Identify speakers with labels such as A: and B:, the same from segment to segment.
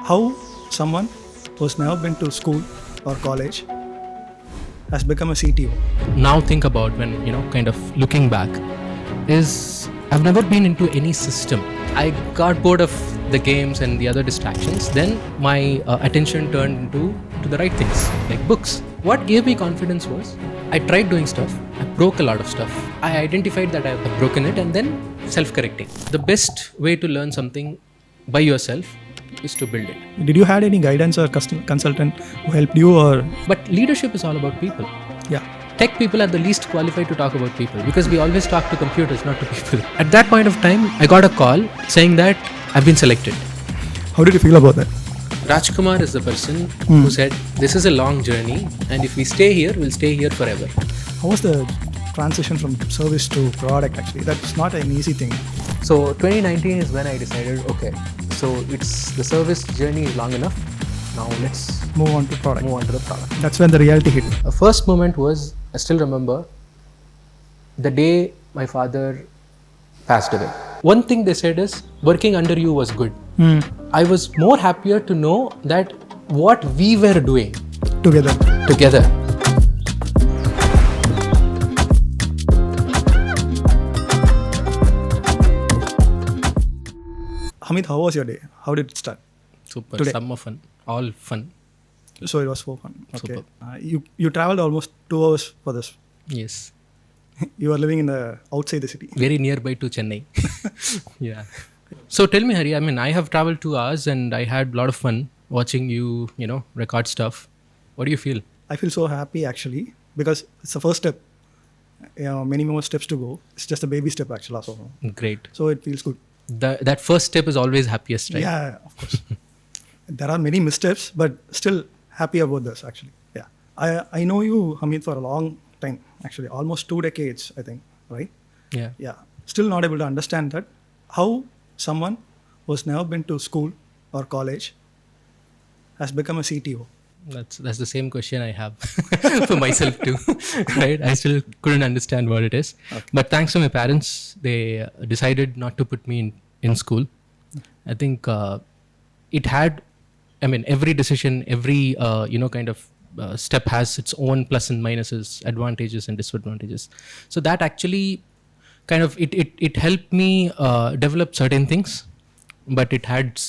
A: how someone who's never been to school or college has become a CTO.
B: Now think about when, kind of looking back, is I've never been into any system. I got bored of the games and the other distractions. Then my attention turned to the right things, like books. What gave me confidence was I tried doing stuff. I broke a lot of stuff. I identified that I've broken it and then self-correcting. The best way to learn something by yourself is to build it.
A: Did you had any guidance or consultant who helped you or?
B: But leadership is all about people.
A: Yeah.
B: Tech people are the least qualified to talk about people because we always talk to computers, not to people. At that point of time, I got a call saying that I've been selected.
A: How did you feel about that?
B: Rajkumar is the person who said, this is a long journey and if we stay here, we'll stay here forever.
A: How was the transition from service to product actually? That's not an easy thing.
B: So 2019 is when I decided, okay, so it's the service journey is long enough. Now let's
A: Move on to product.
B: move on to the product.
A: That's when the reality hit.
B: The first moment was, I still remember, the day my father passed away. One thing they said is, working under you was good. I was more happier to know that what we were doing
A: Together. Hameed, how was your day? How did it start?
B: Super,
A: Today.
B: summer fun, all fun.
A: So it was for fun. Okay.
B: Superb.
A: You traveled almost 2 hours for this.
B: Yes,
A: You are living in the outside the city.
B: very nearby to Chennai. Yeah. So tell me, Hari, I have traveled 2 hours and I had a lot of fun watching you, record stuff. What do you feel?
A: I feel so happy actually because it's the first step. Many more steps to go. It's just a baby step actually. Also.
B: Great.
A: So it feels good.
B: That first step is always happiest, right?
A: Yeah, of course. There are many missteps, but still happy about this actually. Yeah. I know you, Hameed, for a long time actually, almost 2 decades, I think, right?
B: Yeah.
A: Yeah. Still not able to understand that how someone who's never been to school or college has become a CTO.
B: That's the same question I have for myself too, right? I still couldn't understand what it is.
A: Okay.
B: But thanks to my parents, they decided not to put me in school. I think it had, every decision, every, step has its own plus and minuses, advantages and disadvantages. So that actually kind of, it helped me develop certain things, but it had,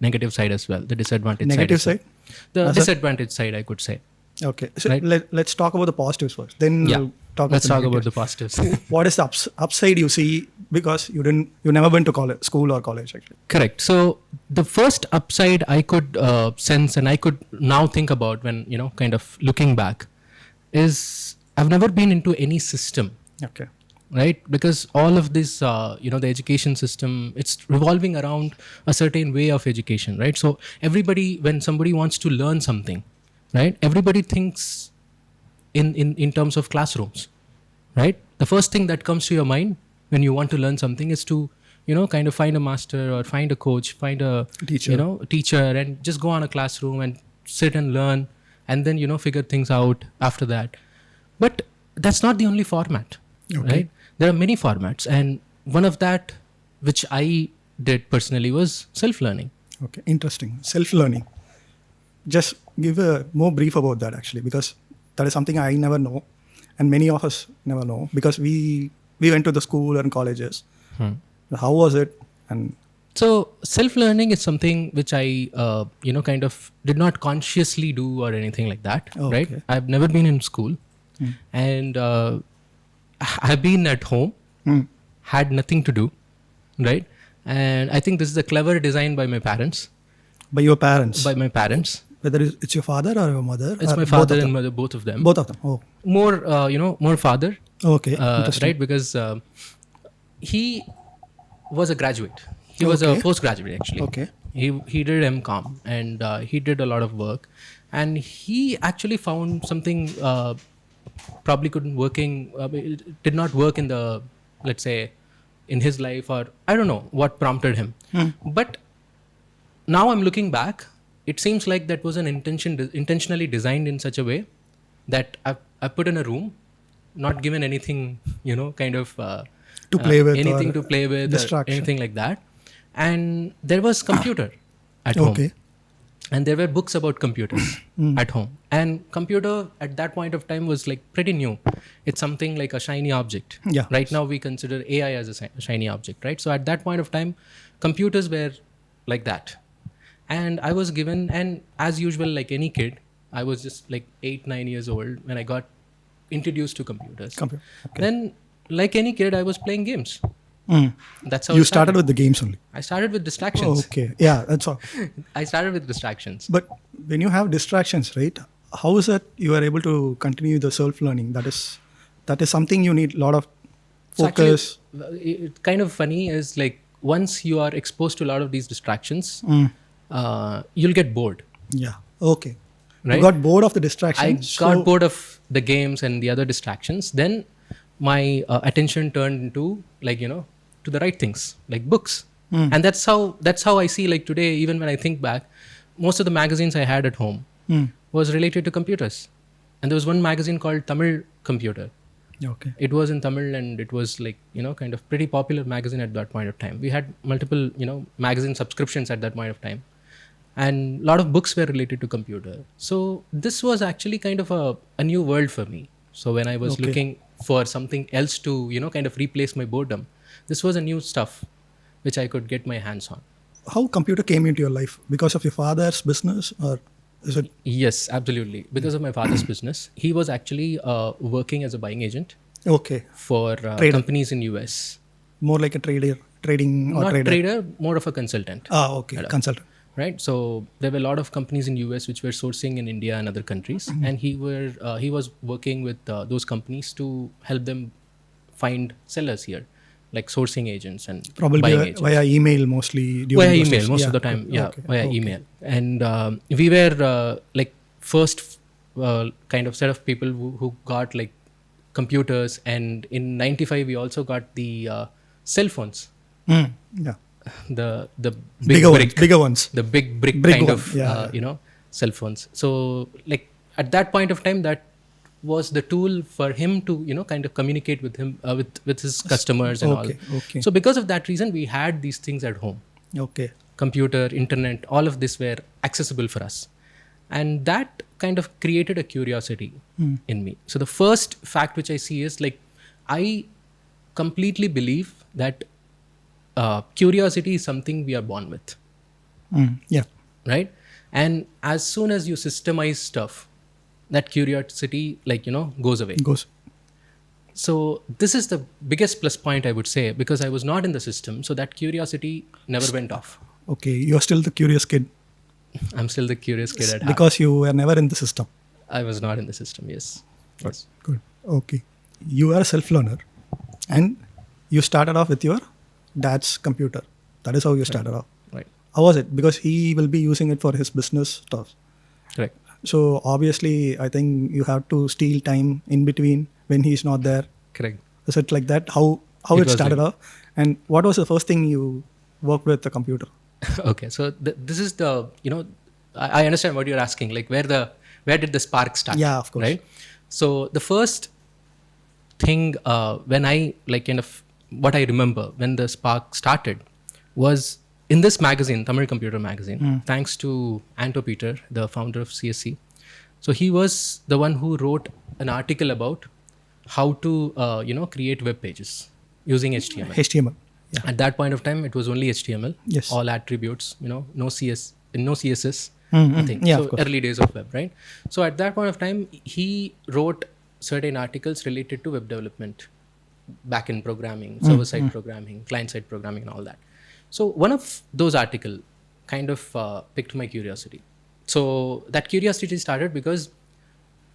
B: negative side as well, the disadvantage
A: Negative
B: side.
A: side?
B: The
A: As a-
B: disadvantage side, I could say.
A: Okay. So
B: Right.
A: let's talk about the positives first. Then
B: Yeah.
A: we'll talk
B: Let's
A: about
B: talk
A: the
B: about the
A: negatives.
B: positives.
A: What is the upside you see because you never went to college, school or college actually?
B: Correct. So the first upside I could sense and I could now think about when, kind of looking back is I've never been into any system,
A: Okay.
B: right? Because all of this, the education system, it's revolving around a certain way of education, right? So everybody, when somebody wants to learn something, right? Everybody thinks in terms of classrooms, right? The first thing that comes to your mind when you want to learn something is to, kind of find a master or find a coach, find a
A: Teacher.
B: teacher and just go on a classroom and sit and learn and then, figure things out after that. But that's not the only format, right? There are many formats. And one of that, which I did personally, was self-learning.
A: Okay. Interesting. Self-learning. Just give a more brief about that actually, because that is something I never know, and many of us never know because we went to the school and colleges. How was it? And
B: So self-learning is something which I, kind of did not consciously do or anything like that, right?
A: Okay.
B: I've never been in school and I've been at home, had nothing to do, right? And I think this is a clever design by my parents.
A: by your parents,
B: By my parents.
A: whether it's your father or your mother?
B: It's
A: or
B: my
A: both
B: father
A: of
B: and
A: them?
B: mother, both of them.
A: Both of them. Oh,
B: More, more father,
A: okay. Interesting.
B: right? Because he was a graduate. He was a
A: Okay.
B: postgraduate actually.
A: Okay.
B: He did MCOM and he did a lot of work, and he actually found something probably it did not work in the, let's say, in his life, or I don't know what prompted him. But now I'm looking back, it seems like that was an intentionally designed in such a way that I put in a room, not given anything, kind of
A: To play with
B: anything
A: or
B: to play with, or
A: distraction.
B: anything like that. And there was computer, at home.
A: Okay.
B: And there were books about computers at home. And computer at that point of time was like pretty new. It's something like a shiny object.
A: Yeah.
B: Right now we consider AI as a shiny object, right? So at that point of time, computers were like that. And I was given, and as usual, like any kid, I was just like 8-9 years old when I got introduced to computers.
A: Okay.
B: Then, like any kid, I was playing games.
A: Mm.
B: That's how
A: You
B: it
A: started with the games only.
B: I started with distractions.
A: Okay. Yeah, that's all.
B: I started with distractions.
A: But when you have distractions, right? How is it you are able to continue the self-learning? That is something you need a lot of focus.
B: So actually, it's kind of funny is like once you are exposed to a lot of these distractions, you'll get bored.
A: Yeah. Okay.
B: Right?
A: You got bored of the distractions.
B: I got bored of the games and the other distractions. Then my attention turned into to the right things like books. And that's how I see like today, even when I think back, most of the magazines I had at home was related to computers. And there was one magazine called Tamil Computer.
A: Okay.
B: It was in Tamil and it was like, kind of pretty popular magazine at that point of time. We had multiple, magazine subscriptions at that point of time. And a lot of books were related to computer. So this was actually kind of a new world for me. So when I was looking for something else to, kind of replace my boredom, this was a new stuff which I could get my hands on.
A: How computer came into your life? Because of your father's business, or is it?
B: Yes, absolutely. Because of my father's business. He was actually working as a buying agent for companies in US.
A: More like a trading or
B: Not
A: trader?
B: trader, more of a consultant.
A: Okay. Consultant.
B: Right. So there were a lot of companies in US which were sourcing in India and other countries. And he was working with those companies to help them find sellers here, like sourcing agents and
A: Probably
B: buying agents.
A: via email mostly.
B: Via email most of the time. Via email. And we were like first kind of set of people who got like computers. And in 95, we also got the cell phones.
A: Yeah.
B: The
A: bigger ones.
B: The big brick kind of cell phones. So like at that point of time, that was the tool for him to kind of communicate with him with his customers and all.
A: Okay.
B: So because of that reason, we had these things at home.
A: Okay.
B: Computer, internet, all of this were accessible for us, and that kind of created a curiosity in me. So the first fact which I see is like I completely believe that curiosity is something we are born with.
A: Yeah.
B: Right. And as soon as you systemize stuff, that curiosity goes away. So this is the biggest plus point I would say, because I was not in the system, so that curiosity never went off.
A: Okay, you're still the curious kid.
B: I'm still the curious kid at heart.
A: Because you were never in the system.
B: I was not in the system. Yes.
A: Good. Okay. You are a self-learner, and you started off with your dad's computer. That is how you started off.
B: Right.
A: How was it? Because he will be using it for his business stuff.
B: Correct.
A: So obviously, I think you have to steal time in between when he's not there.
B: Correct.
A: Is it like that? How it started off? And what was the first thing you worked with the computer?
B: Okay. So this is the, I understand what you're asking. Like where did the spark start?
A: Yeah, of course.
B: Right. So the first thing when I what I remember when the spark started was in this magazine, Tamil Computer Magazine, thanks to Anto Peter, the founder of CSC. So he was the one who wrote an article about how to, create web pages using HTML.
A: HTML. Yeah.
B: At that point of time, it was only HTML.
A: Yes.
B: All attributes, no CSS, nothing.
A: Yeah,
B: so early days of web, right? So at that point of time, he wrote certain articles related to web development, back-end programming, server-side programming, client-side programming, and all that. So one of those articles kind of piqued my curiosity. So that curiosity started because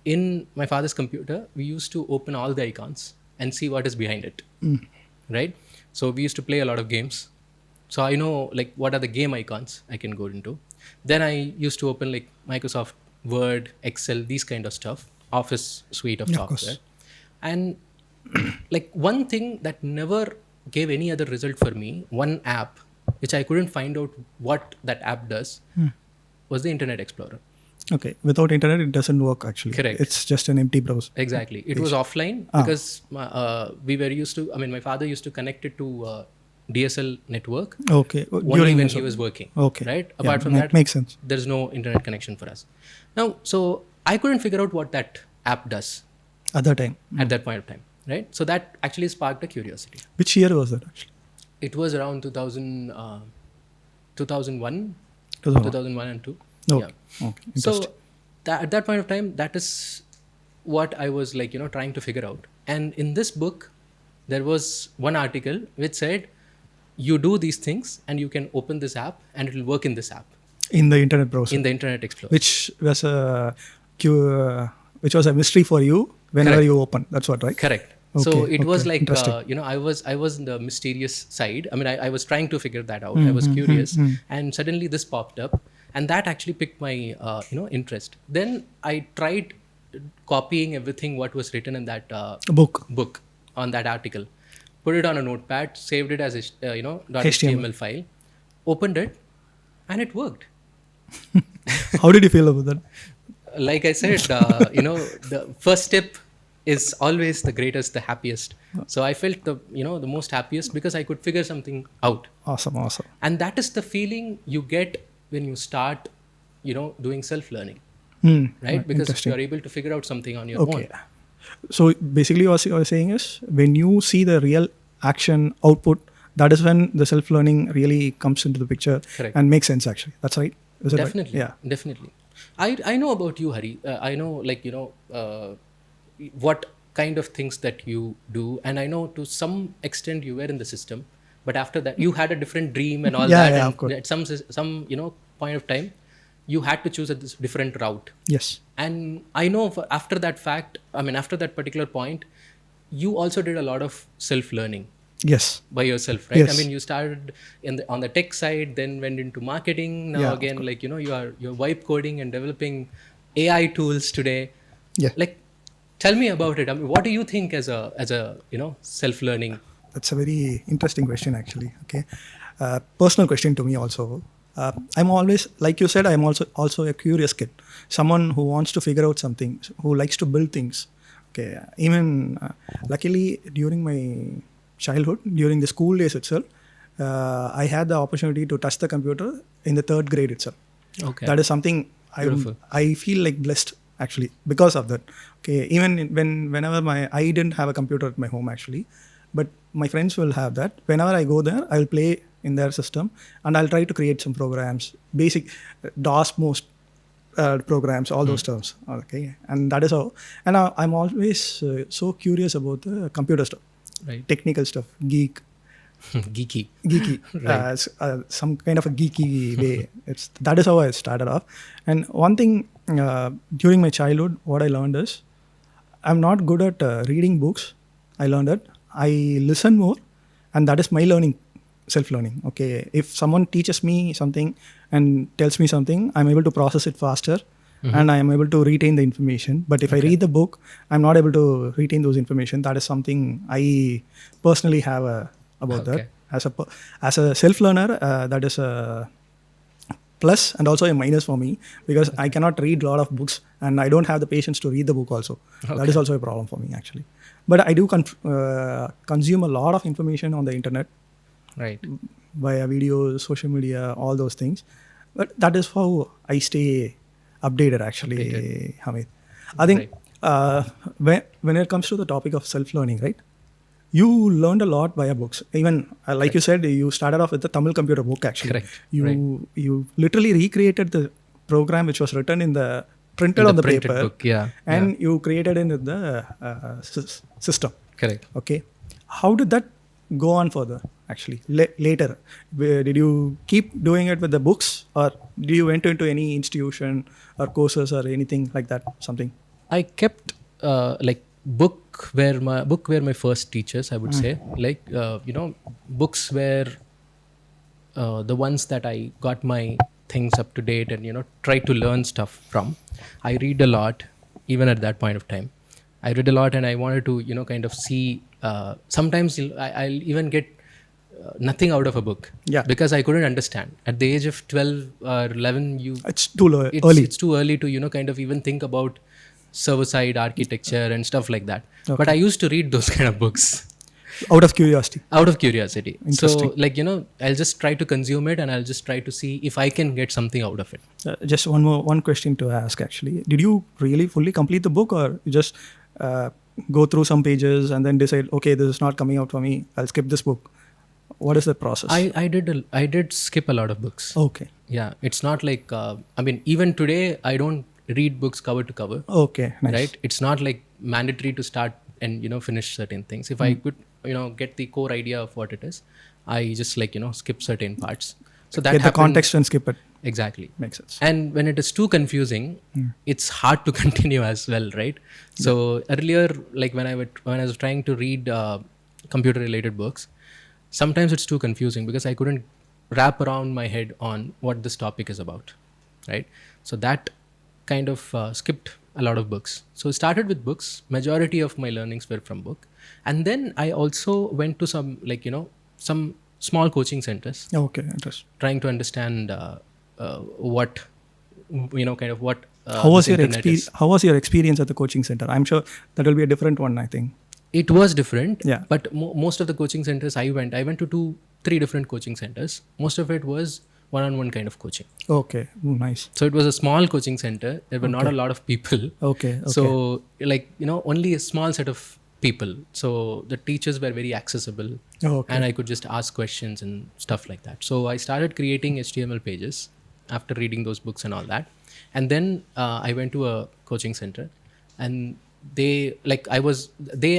B: in my father's computer, we used to open all the icons and see what is behind it, right? So we used to play a lot of games. So I know what are the game icons I can go into. Then I used to open Microsoft Word, Excel, these kind of stuff, Office suite of software. And one thing that never gave any other result for me, one app, which I couldn't find out what that app does, was the Internet Explorer.
A: Okay. Without internet, it doesn't work actually.
B: Correct.
A: It's just an empty browser.
B: Exactly. It was offline because we were used to, my father used to connect it to DSL network
A: Okay.
B: only when
A: this
B: he
A: one.
B: was working.
A: Okay.
B: Right?
A: Yeah,
B: Apart from that,
A: makes sense.
B: there's no internet connection for us. Now, so I couldn't figure out what that app does
A: At that time.
B: at that point of time. Right? So that actually sparked a curiosity.
A: Which year was that actually?
B: It was around 2001 and 2.
A: Okay.
B: Yeah.
A: Okay. Interesting.
B: So at that point of time, that is what I was like, trying to figure out. And in this book, there was one article which said, you do these things and you can open this app and it will work in this app.
A: In the internet browser.
B: In the Internet Explorer.
A: Which was a mystery for you whenever
B: Correct.
A: you open. That's what, right?
B: Correct.
A: Okay,
B: So it was
A: okay.
B: like,
A: Interesting.
B: I was in the mysterious side. I mean, I was trying to figure that out. I was curious. And suddenly this popped up. And that actually picked my, interest. Then I tried copying everything what was written in that book on that article. Put it on a notepad, saved it as a, .html file, opened it, and it worked.
A: How did you feel about that?
B: Like I said, the first step is always the greatest, the happiest. So I felt the most happiest because I could figure something out.
A: Awesome.
B: And that is the feeling you get when you start, doing self-learning, right? Because you're able to figure out something on your own.
A: So basically what you're saying is when you see the real action output, that is when the self-learning really comes into the picture.
B: Correct.
A: And makes sense actually. That's right? Is it
B: Definitely.
A: right? Yeah.
B: Definitely. I know about you, Hari. I know what kind of things that you do. And I know to some extent you were in the system. But after that, you had a different dream and all that.
A: Yeah,
B: and
A: of course.
B: at some point of time, you had to choose a different route.
A: Yes.
B: And I know after that particular point, you also did a lot of self-learning
A: Yes.
B: by yourself, right?
A: Yes.
B: I mean, you started on the tech side, then went into marketing. Now again, you're vibe coding and developing AI tools today.
A: Yeah.
B: Like, tell me about it. I mean, what do you think as a self-learning?
A: That's a very interesting question actually. Okay. Personal question to me also. I'm always, like you said, I'm also a curious kid. Someone who wants to figure out something, who likes to build things. Okay. Even luckily during my childhood, during the school days itself, I had the opportunity to touch the computer in the 3rd grade itself.
B: Okay.
A: That is something I feel like blessed actually because of that. Okay. Even whenever I didn't have a computer at my home actually, but my friends will have that. Whenever I go there, I'll play in their system and I'll try to create some programs, basic DOS most programs, all those terms. Okay. And that is how. And I'm always so curious about the computer stuff,
B: Right.
A: technical stuff,
B: Geeky.
A: Right. Some kind of a geeky way. That is how I started off. And one thing during my childhood, what I learned is I'm not good at reading books. I learned that I listen more, and that is my self-learning. Okay, if someone teaches me something and tells me something, I'm able to process it faster, and I am able to retain the information. But if I read the book, I'm not able to retain those information. That is something I personally have about that. As a self-learner, that is a plus and also a minus for me because I cannot read a lot of books and I don't have the patience to read the book also. That is also a problem for me actually. But I do consume a lot of information on the internet,
B: right,
A: via videos, social media, all those things. But that is how I stay updated actually, Hameed. I think when it comes to the topic of self-learning, right? You learned a lot via books. Even like you said, you started off with the Tamil computer book actually.
B: Correct.
A: You literally recreated the program which was written printed on the
B: printed
A: paper,
B: book,
A: and you created it in the system.
B: Correct.
A: Okay, how did that go on further? Actually, later, did you keep doing it with the books, or do you went into any institution or courses or anything like that? Something.
B: I kept book were my first teachers. I would say books were the ones that I got my things up to date and try to learn stuff from. I read a lot even at that point of time. I read a lot and I wanted to kind of see. Sometimes I'll even get nothing out of a book because I couldn't understand. At the age of 12 or 11,
A: it's too early.
B: It's too early to kind of even think about server-side architecture and stuff like that. But I used to read those kind of books.
A: Out of curiosity.
B: Out of curiosity.
A: Interesting.
B: So like, I'll just try to consume it and I'll just try to see if I can get something out of it.
A: Just one question to ask actually. Did you really fully complete the book, or you just go through some pages and then decide, okay, this is not coming out for me, I'll skip this book? What is the process?
B: I did skip a lot of books.
A: Okay.
B: Yeah, it's not like even today I don't read books cover to cover.
A: Okay, nice.
B: Right? It's not like mandatory to start and finish certain things. If I could get the core idea of what it is, I just skip certain parts. So that
A: Get the context and skip it.
B: Exactly.
A: Makes sense.
B: And when it is too confusing, it's hard to continue as well, right? So earlier, like when I was trying to read computer related books, sometimes it's too confusing because I couldn't wrap around my head on what this topic is about, right? So that kind of skipped a lot of books. So I started with books. Majority of my learnings were from book. And then I also went to some some small coaching centers.
A: Okay, interesting.
B: Trying to understand what what
A: how was
B: this
A: your
B: internet is.
A: How was your experience at the coaching center? I'm sure that will be a different one, I think.
B: It was different.
A: Yeah.
B: But most of the coaching centers I went to 2-3 different coaching centers. Most of it was one-on-one kind of coaching.
A: Okay, nice.
B: So it was a small coaching center. There were not a lot of people.
A: Okay.
B: So only a small set of people. So the teachers were very accessible.
A: Okay.
B: And I could just ask questions and stuff like that. So I started creating HTML pages after reading those books and all that. And then I went to a coaching center, and they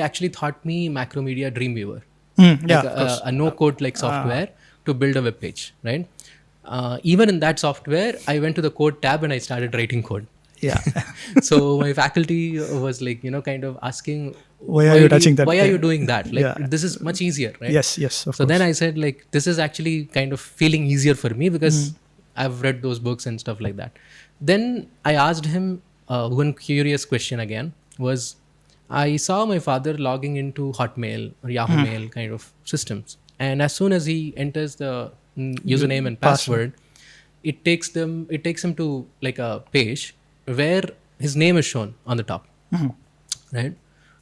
B: actually taught me Macromedia Dreamweaver, a no-code software to build a web page, right? Even in that software, I went to the code tab and I started writing code.
A: Yeah.
B: So my faculty was kind of asking,
A: why are you touching that?
B: Why are you doing that? This is much easier, right?
A: Yes, of course.
B: Then I said this is actually kind of feeling easier for me because I've read those books and stuff like that. Then I asked him one curious question again was, I saw my father logging into Hotmail or Yahoo Mail kind of systems. And as soon as he enters the username and password, it takes him to a page where his name is shown on the top, right?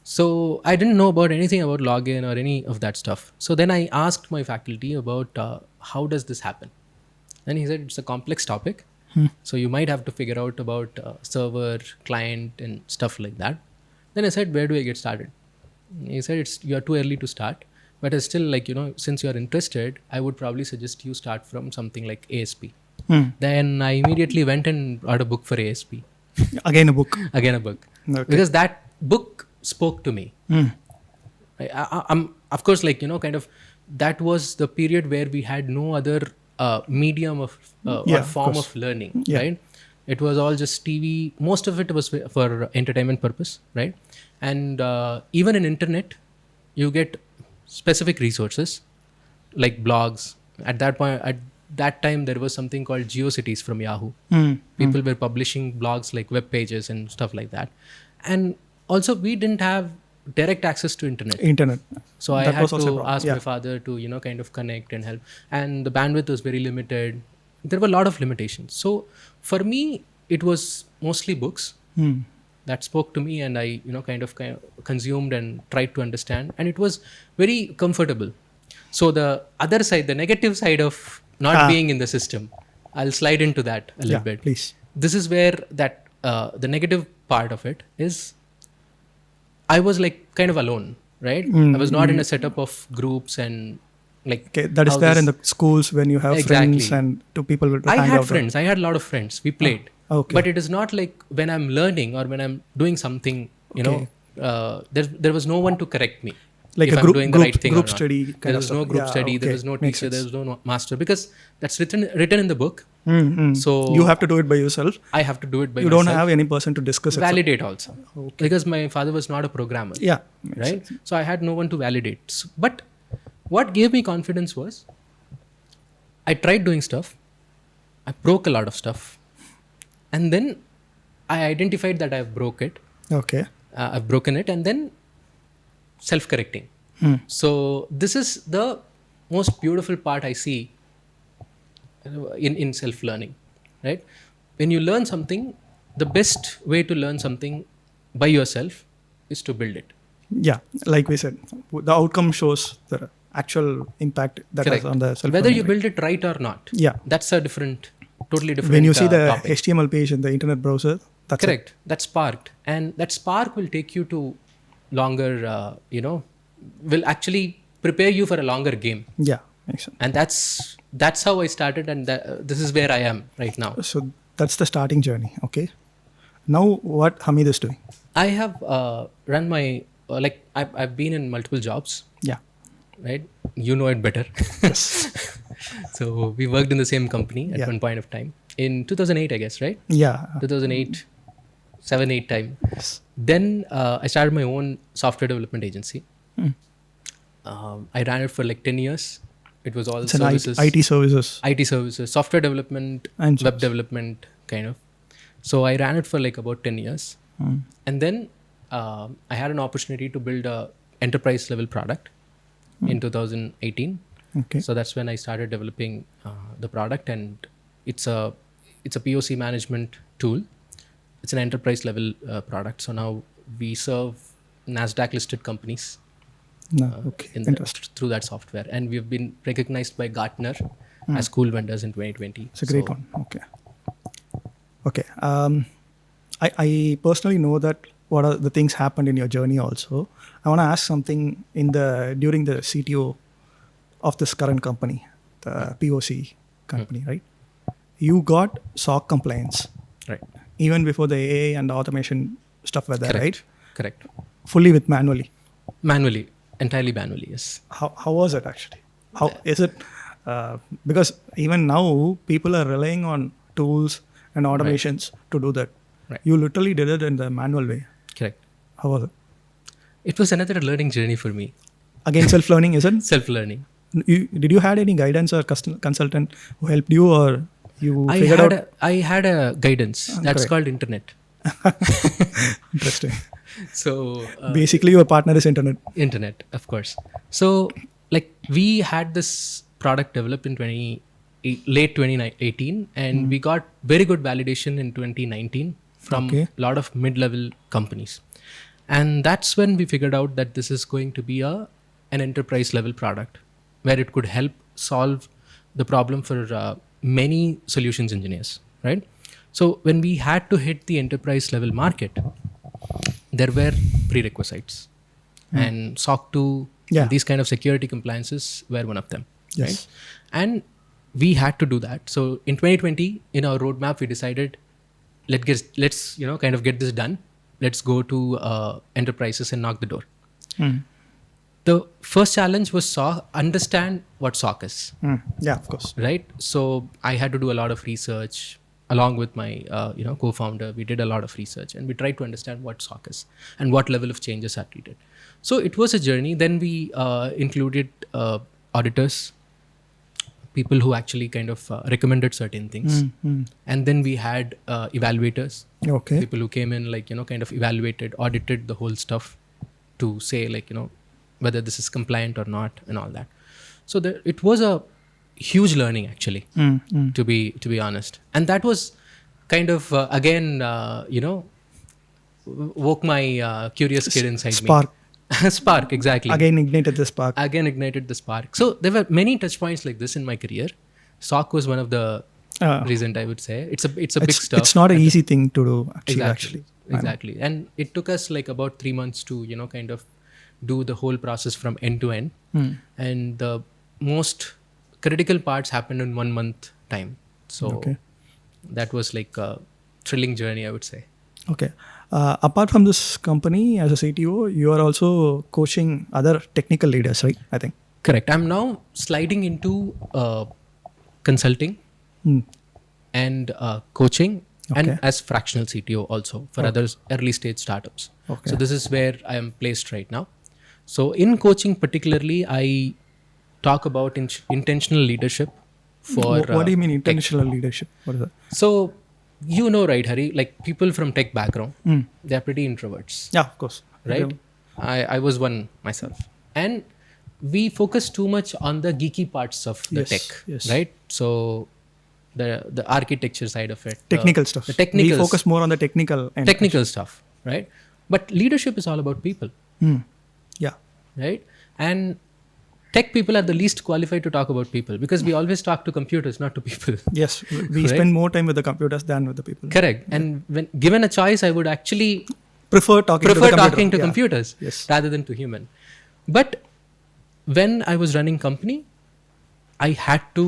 B: So I didn't know about anything about login or any of that stuff. So then I asked my faculty about how does this happen? And he said it's a complex topic. So you might have to figure out about server, client and stuff like that. Then I said, where do I get started? He said, you're too early to start. But it's still since you're interested, I would probably suggest you start from something like ASP. Then I immediately went and bought a book for ASP.
A: Again a book.
B: Okay. Because that book spoke to me. I'm of course that was the period where we had no other medium of or form of learning, right? It was all just TV. Most of it was for entertainment purpose, right? And even in internet, you get specific resources like blogs. At that time, there was something called GeoCities from Yahoo. People were publishing blogs like web pages and stuff like that. And also, we didn't have direct access to internet. So I had to ask my father to kind of connect and help. And the bandwidth was very limited. There were a lot of limitations. So for me, it was mostly books that spoke to me, and I kind of consumed and tried to understand, and it was very comfortable. So the other side, the negative side of not being in the system, I'll slide into that a little bit.
A: Please.
B: This is where that the negative part of it is, I was kind of alone, right? I was not in a setup of groups and
A: that is there in the schools when you have friends and two people will hang out.
B: I had friends. I had a lot of friends. We played.
A: Okay.
B: But it is not like when I'm learning or when I'm doing something, there was no one to correct me.
A: Like
B: if
A: a
B: I'm doing the right thing
A: group
B: or not.
A: study.
B: There was no group study. There was no teacher. There was no master, because that's written in the book. So
A: you have to do it by yourself.
B: I have to do it by
A: myself. You don't have any person to discuss it.
B: Validate also. Okay. Because my father was not a programmer.
A: Yeah.
B: Right. So I had no one to validate. But what gave me confidence was, I tried doing stuff. I broke a lot of stuff. And then I identified that I've broke it.
A: Okay.
B: I've broken it, and then self-correcting. So this is the most beautiful part I see in self-learning, right? When you learn something, the best way to learn something by yourself is to build it.
A: Yeah, like we said, the outcome shows the actual impact that
B: Correct.
A: has on the self.
B: Whether you build it right or not.
A: Yeah.
B: That's a totally different
A: When you see the
B: topic.
A: HTML page in the internet browser, that's it.
B: Correct. That's sparked. And that spark will take you to longer, will actually prepare you for a longer game.
A: Yeah, makes sense.
B: And that's how I started, and this is where I am right now.
A: So that's the starting journey. Okay. Now what Hameed is doing?
B: I have run my, I've been in multiple jobs,
A: Yeah.
B: right? You know it better. So we worked in the same company at one point of time. In 2008, I guess, right?
A: Yeah.
B: 2008, 7-8 time.
A: Yes.
B: Then I started my own software development agency. I ran it for like 10 years. It was all services.
A: IT services.
B: IT services, software development,
A: And
B: web development, kind of. So I ran it for like about 10 years. And then I had an opportunity to build a enterprise level product in 2018.
A: Okay.
B: So that's when I started developing the product, and it's a POC management tool. It's an enterprise level product. So now we serve Nasdaq-listed companies
A: Okay. Interesting.
B: through that software, and we've been recognized by Gartner as cool vendors in 2020.
A: It's a great one. Okay. Okay. I personally know that what are the things happened in your journey also. I want to ask something during the CTO of this current company, the POC company, right? You got SOC compliance.
B: Right.
A: Even before the AI and the automation stuff were there, right?
B: Correct.
A: Fully with manually.
B: Manually. Entirely manually, yes.
A: How was it actually? How is it? Because even now people are relying on tools and automations to do that.
B: Right.
A: You literally did it in the manual way.
B: Correct.
A: How was it?
B: It was another learning journey for me.
A: Again, self-learning, isn't?
B: Self-learning.
A: Did you had any guidance or consultant who helped you, or you figured out?
B: I had a guidance. That's
A: correct.
B: called internet.
A: Interesting.
B: So
A: Basically, your partner is internet.
B: Of course. So like we had this product developed in late 2018, and we got very good validation in 2019 from a lot of mid-level companies. And that's when we figured out that this is going to be an enterprise level product where it could help solve the problem for many solutions engineers, right? So when we had to hit the enterprise level market, there were prerequisites, and SOC 2, and these kind of security compliances were one of them, right? And we had to do that. So in 2020, in our roadmap, we decided, let's kind of get this done. Let's go to enterprises and knock the door. The first challenge was understand what SOC is.
A: Yeah, of course.
B: Right. So I had to do a lot of research along with my co-founder. We did a lot of research, and we tried to understand what SOC is and what level of changes are treated. So it was a journey. Then we included auditors, people who actually kind of recommended certain things. And then we had evaluators, people who came in, kind of evaluated, audited the whole stuff to say, whether this is compliant or not and all that. So it was a huge learning actually, to be honest. And that was kind of, again, woke my curious kid inside me. Spark, exactly.
A: Again ignited the spark. So there were many touch points like this in my career. SOC was one of the reasons, I would say. It's a big stuff. It's not an easy thing to do, actually.
B: Exactly. And it took us about 3 months to, kind of do the whole process from end to end. And the most critical parts happened in 1 month time. So that was like a thrilling journey, I would say.
A: Okay. Apart from this company, as a CTO, you are also coaching other technical leaders, right? I think.
B: Correct. I'm now sliding into consulting and coaching, and as fractional CTO also for other early stage startups. So this is where I am placed right now. So in coaching particularly, I talk about intentional leadership for
A: what do you mean intentional leadership? What is that?
B: So right, Hari, like people from tech background, they're pretty introverts.
A: Yeah, of course.
B: Right? I was one myself. And we focus too much on the geeky parts of the tech, right? So the architecture side of it.
A: Technical stuff. We focus more on the technical end.
B: Technical stuff, right? But leadership is all about people. right? And tech people are the least qualified to talk about people because we always talk to computers, not to people.
A: Yes, we
B: Right?
A: spend more time with the computers than with the people.
B: Correct. And when given a choice, I would actually
A: Prefer talking to the computer.
B: talking to
A: Yeah.
B: computers
A: Yes.
B: rather than to human. But when I was running company, I had to,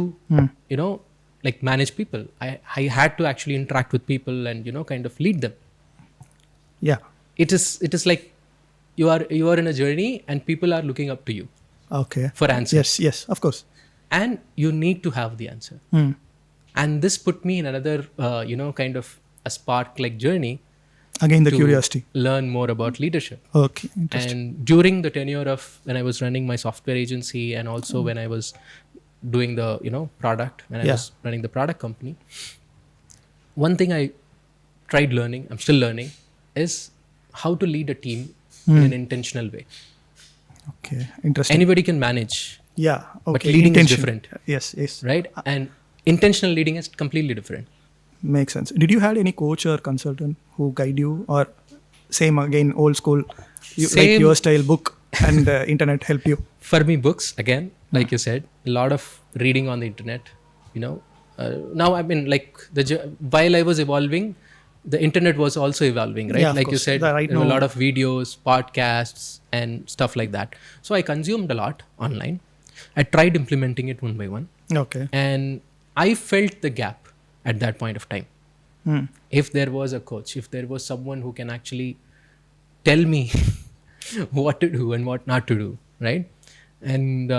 B: like manage people. I had to actually interact with people and, kind of lead them.
A: Yeah.
B: It is like you are in a journey and people are looking up to you
A: Okay.
B: for answers.
A: Yes, yes, of course.
B: And you need to have the answer.
A: Hmm.
B: And this put me in another, kind of a spark-like journey
A: Again, the
B: to
A: curiosity.
B: learn more about leadership.
A: Okay, interesting.
B: And during the tenure of when I was running my software agency and also when I was doing the, product, when I
A: Yeah.
B: was running the product company, one thing I tried learning, I'm still learning, is how to lead a team in an intentional way.
A: Okay, interesting.
B: Anybody can manage,
A: Yeah, okay.
B: but leading
A: Intention.
B: is different,
A: Yes, yes.
B: right? And intentional leading is completely different.
A: Makes sense. Did you had any coach or consultant who guide you, or same again, old school, like
B: Same.
A: your style book and the internet help you?
B: For me, books, again, like you said, a lot of reading on the internet, now I mean, like while I was evolving, the internet was also evolving, right?
A: Yeah, of
B: like you
A: course.
B: said,
A: Right
B: there were a
A: now-
B: lot of videos, podcasts, and stuff like that. So I consumed a lot online. I tried implementing it one by one,
A: Okay.
B: and I felt the gap at that point of time.
A: Hmm.
B: If there was a coach, if there was someone who can actually tell me what to do and what not to do, right? And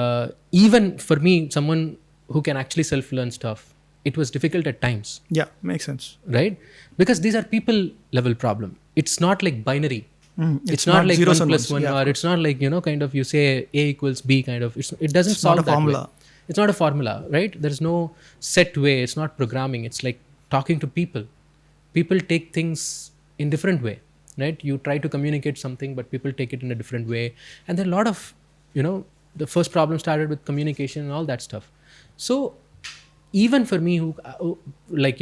B: even for me, someone who can actually self-learn stuff, it was difficult at times,
A: Yeah, makes sense.
B: right? Because these are people level problem. It's not like binary.
A: It's
B: not
A: not
B: like
A: zeros
B: 1
A: and
B: plus
A: ones.
B: 1
A: Yeah,
B: or it's not like, kind of you say A equals B kind of. It doesn't
A: It's
B: solve
A: not a
B: that way.
A: formula.
B: It's not a formula, right? There's no set way. It's not programming. It's like talking to people. People take things in different way, right? You try to communicate something, but people take it in a different way. And there are a lot of, the first problem started with communication and all that stuff. So even for me, who like,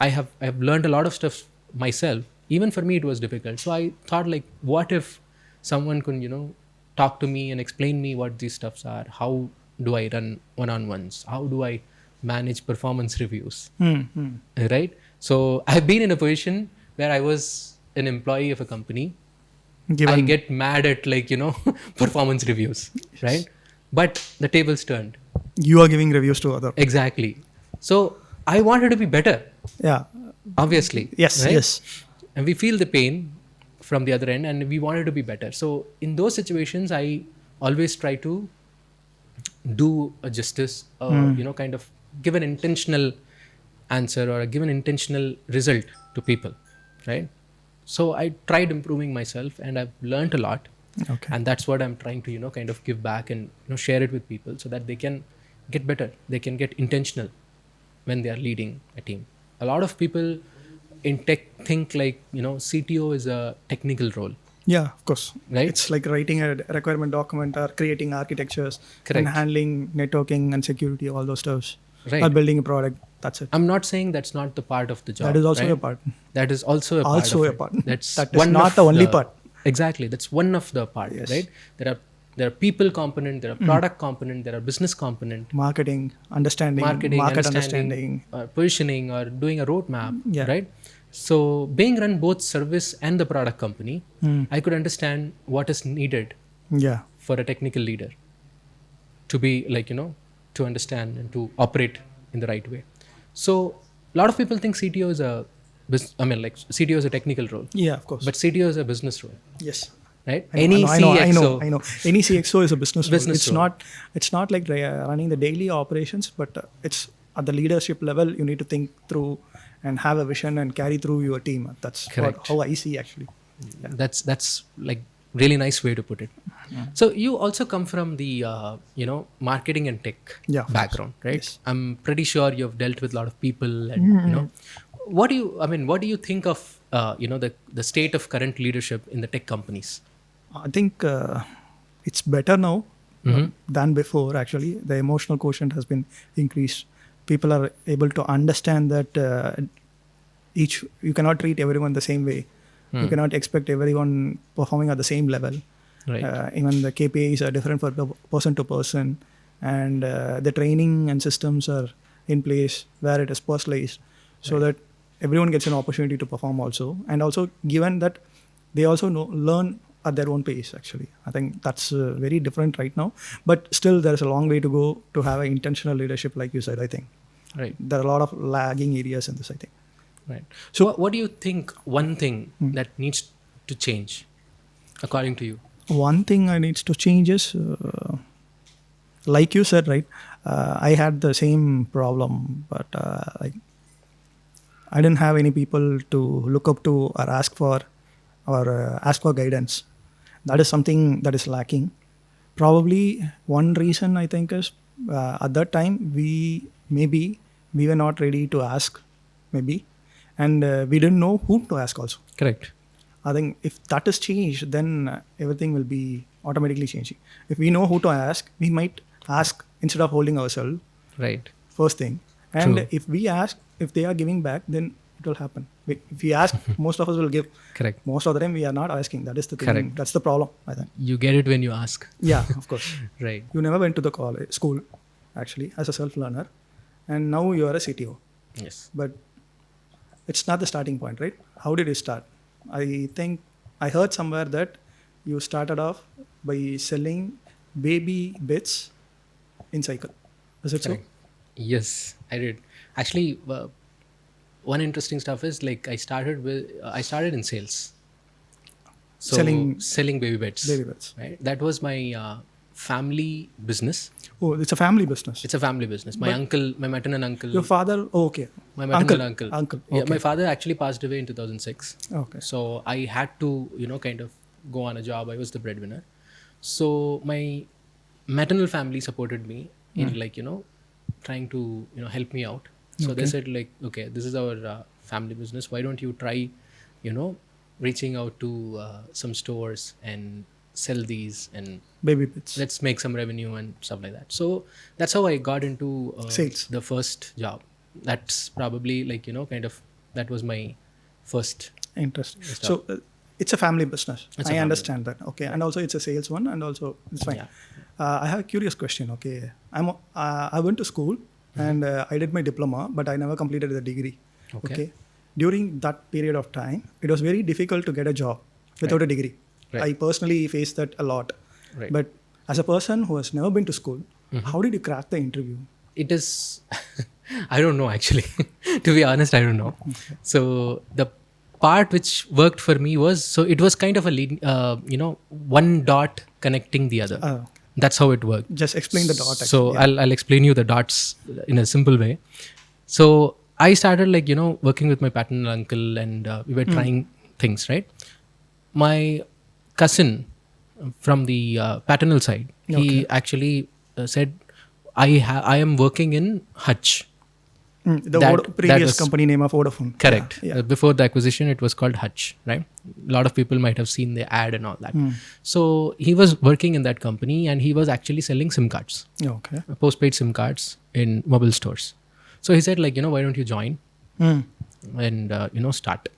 B: I have learned a lot of stuff myself. Even for me, it was difficult. So I thought, like, what if someone could, talk to me and explain me what these stuffs are? How do I run one-on-ones? How do I manage performance reviews? Right? So I've been in a position where I was an employee of a company. I get mad at, like, performance reviews, right? But the tables turned.
A: You are giving reviews to other.
B: Exactly. So I wanted to be better,
A: Yeah.
B: obviously.
A: Yes.
B: right?
A: Yes.
B: And we feel the pain from the other end and we wanted to be better. So in those situations, I always try to do a justice, kind of give an intentional answer or give an intentional result to people, right? So I tried improving myself and I've learned a lot.
A: Okay.
B: And that's what I'm trying to, kind of give back and, share it with people so that they can get better. They can get intentional when they are leading a team. A lot of people in tech think like, CTO is a technical role.
A: Yeah, of course.
B: Right?
A: It's like writing a requirement document or creating architectures
B: Correct.
A: and handling networking and security, all those stuffs.
B: Right.
A: Or building a product. That's it.
B: I'm not saying that's not the part of the job.
A: That is also
B: right?
A: a part.
B: That is also a part.
A: Also
B: of
A: a
B: it.
A: part.
B: That's
A: That is
B: one
A: not
B: of
A: the only part.
B: Exactly. That's one of the part,
A: Yes.
B: right? There are people component, there are product component, there are business component,
A: Marketing, understanding, market understanding.
B: positioning, or doing a roadmap,
A: Yeah.
B: right? So being run both service and the product company, I could understand what is needed
A: Yeah.
B: for a technical leader to be like, to understand and to operate in the right way. So a lot of people think CTO is CTO is a technical role,
A: Yeah, of course.
B: but CTO is a business role,
A: yes.
B: right?
A: I know.
B: CXO,
A: I know. Any CXO is a business role.
B: Business role.
A: It's not like running the daily operations, but it's at the leadership level. You need to think through and have a vision and carry through your team. That's how I see actually. Yeah.
B: That's like really nice way to put it. So you also come from the marketing and tech background, right?
A: Yes.
B: I'm pretty sure you've dealt with a lot of people, and what do you think of the state of current leadership in the tech companies?
A: I think it's better now than before. Actually, the emotional quotient has been increased. People are able to understand that you cannot treat everyone the same way. You cannot expect everyone performing at the same level.
B: Right.
A: Even the KPIs are different for the person to person, and the training and systems are in place where it is personalized, so that everyone gets an opportunity to perform also. And also given that they also learn at their own pace. Actually, I think that's very different right now. But still, there's a long way to go to have an intentional leadership, like you said. I think
B: Right.
A: there are a lot of lagging areas in this, I think.
B: Right. So, what do you think? One thing that needs to change, according to you?
A: One thing I needs to change is, like you said, right? I had the same problem, but like I didn't have any people to look up to or ask for guidance. That is something that is lacking. Probably one reason I think is at that time we were not ready to ask, maybe, and we didn't know whom to ask also.
B: Correct.
A: I think if that is changed, then everything will be automatically changing. If we know who to ask, we might ask instead of holding ourselves.
B: Right.
A: First thing, and
B: True.
A: if we ask, if they are giving back, then it will happen. If we ask, most of us will give.
B: Correct.
A: Most of the time, we are not asking. That is the thing.
B: Correct.
A: That's the problem, I think.
B: You get it when you ask.
A: Yeah, of course.
B: Right.
A: You never went to the school, actually, as a self-learner, and now you are a CTO.
B: Yes.
A: But it's not the starting point, right? How did you start? I think I heard somewhere that you started off by selling baby bits in cycle. Is it
B: Correct. Yes, I did. Actually, one interesting stuff is like I started in sales. So selling baby beds.
A: so? Baby bits.
B: Right. That was my family business.
A: Oh, it's a family business.
B: It's a family business. My maternal uncle.
A: Your father? Oh, okay.
B: My maternal uncle.
A: Uncle.
B: Yeah,
A: Okay.
B: my father actually passed away in 2006.
A: Okay.
B: So I had to, kind of go on a job. I was the breadwinner. So my maternal family supported me in trying to, help me out. So they said like, okay, this is our family business. Why don't you try, reaching out to some stores and sell these and
A: Baby bits.
B: let's make some revenue and stuff like that. So that's how I got into
A: Sales.
B: the first job. That's probably that was my first.
A: Interesting. So it's a family business.
B: It's a
A: I
B: family
A: understand that. Okay. And also it's a sales one, and also it's fine.
B: Yeah.
A: I have a curious question. Okay. I went to school and I did my diploma, but I never completed the degree.
B: Okay.
A: During that period of time, it was very difficult to get a job without a degree.
B: Right.
A: I personally faced that a lot.
B: Right.
A: But as a person who has never been to school, how did you crack the interview?
B: It is, I don't know actually. To be honest, I don't know.
A: Okay.
B: So the part which worked for me was, so it was kind of a lead, one dot connecting the other. That's how it worked.
A: Just explain the dot.
B: So
A: actually.
B: I'll explain you the dots in a simple way. So I started working with my paternal uncle, and we were trying things, right? My cousin from the paternal side, he actually said, I am working in Hutch.
A: The previous company name of Vodafone.
B: Correct.
A: Yeah.
B: Before the acquisition, it was called Hutch, right? A lot of people might have seen the ad and all that. So he was working in that company, and he was actually selling SIM cards,
A: Okay.
B: postpaid SIM cards in mobile stores. So he said, why don't you join and, start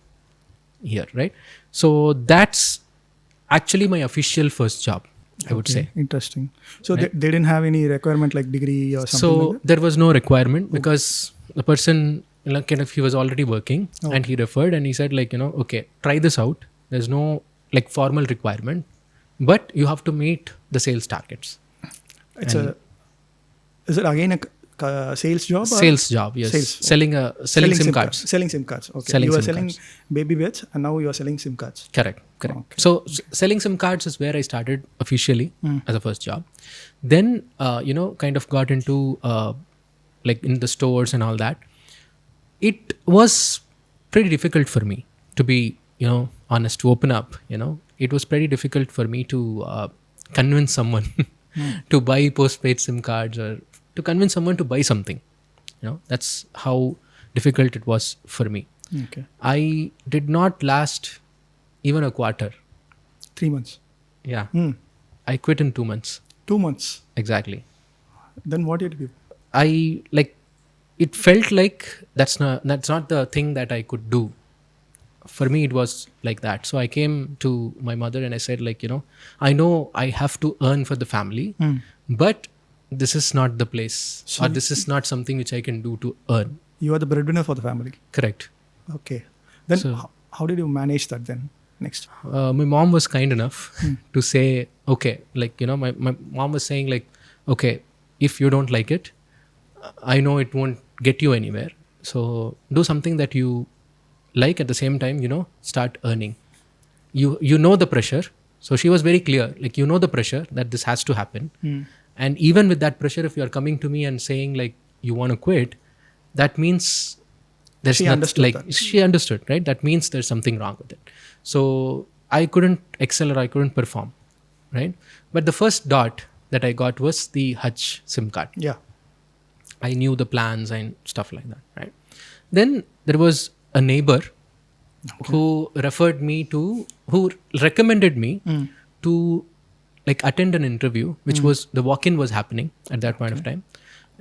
B: here, right? So that's actually my official first job, I would say.
A: Interesting. So they didn't have any requirement like degree or something
B: So
A: like that?
B: there was no requirement because the person, he was already working and he referred and he said okay, try this out. There's no formal requirement, but you have to meet the sales targets.
A: Is it again a sales job?
B: Sales job, yes.
A: Sales.
B: Selling SIM cards.
A: Selling SIM cards. Okay.
B: Selling
A: you are
B: SIM
A: selling
B: cards.
A: baby bits, and now you are selling SIM cards.
B: Correct.
A: Okay.
B: So selling SIM cards is where I started officially as a first job. Then, kind of got into in the stores and all that. It was pretty difficult for me to be, honest, to open up. It was pretty difficult for me to convince someone to buy postpaid SIM cards or to convince someone to buy something. That's how difficult it was for me.
A: Okay.
B: I did not last even a quarter.
A: 3 months.
B: Yeah. I quit in 2 months.
A: 2 months.
B: Exactly.
A: Then what did you do?
B: It felt like that's not the thing that I could do. for me it was like that. So I came to my mother and I said, like, I know I have to earn for the family, but this is not the place, or this is not something which I can do to earn.
A: You are the breadwinner for the family.
B: Correct.
A: Okay. Then how did you manage that then next?
B: My mom was kind enough to say, okay, like, my mom was saying, like, okay, if you don't like it, I know it won't get you anywhere. So do something that you like, at the same time, start earning. You know the pressure. So she was very clear, like, you know the pressure that this has to happen. And even with that pressure, if you are coming to me and saying, like, you want to quit, that means there's she understood, right? That means there's something wrong with it. So I couldn't excel, or I couldn't perform, right? But the first dot that I got was the Hutch SIM card.
A: Yeah.
B: I knew the plans and stuff like that, right? Then there was a neighbor who recommended me to, like, attend an interview, which was, the walk-in was happening at that point of time,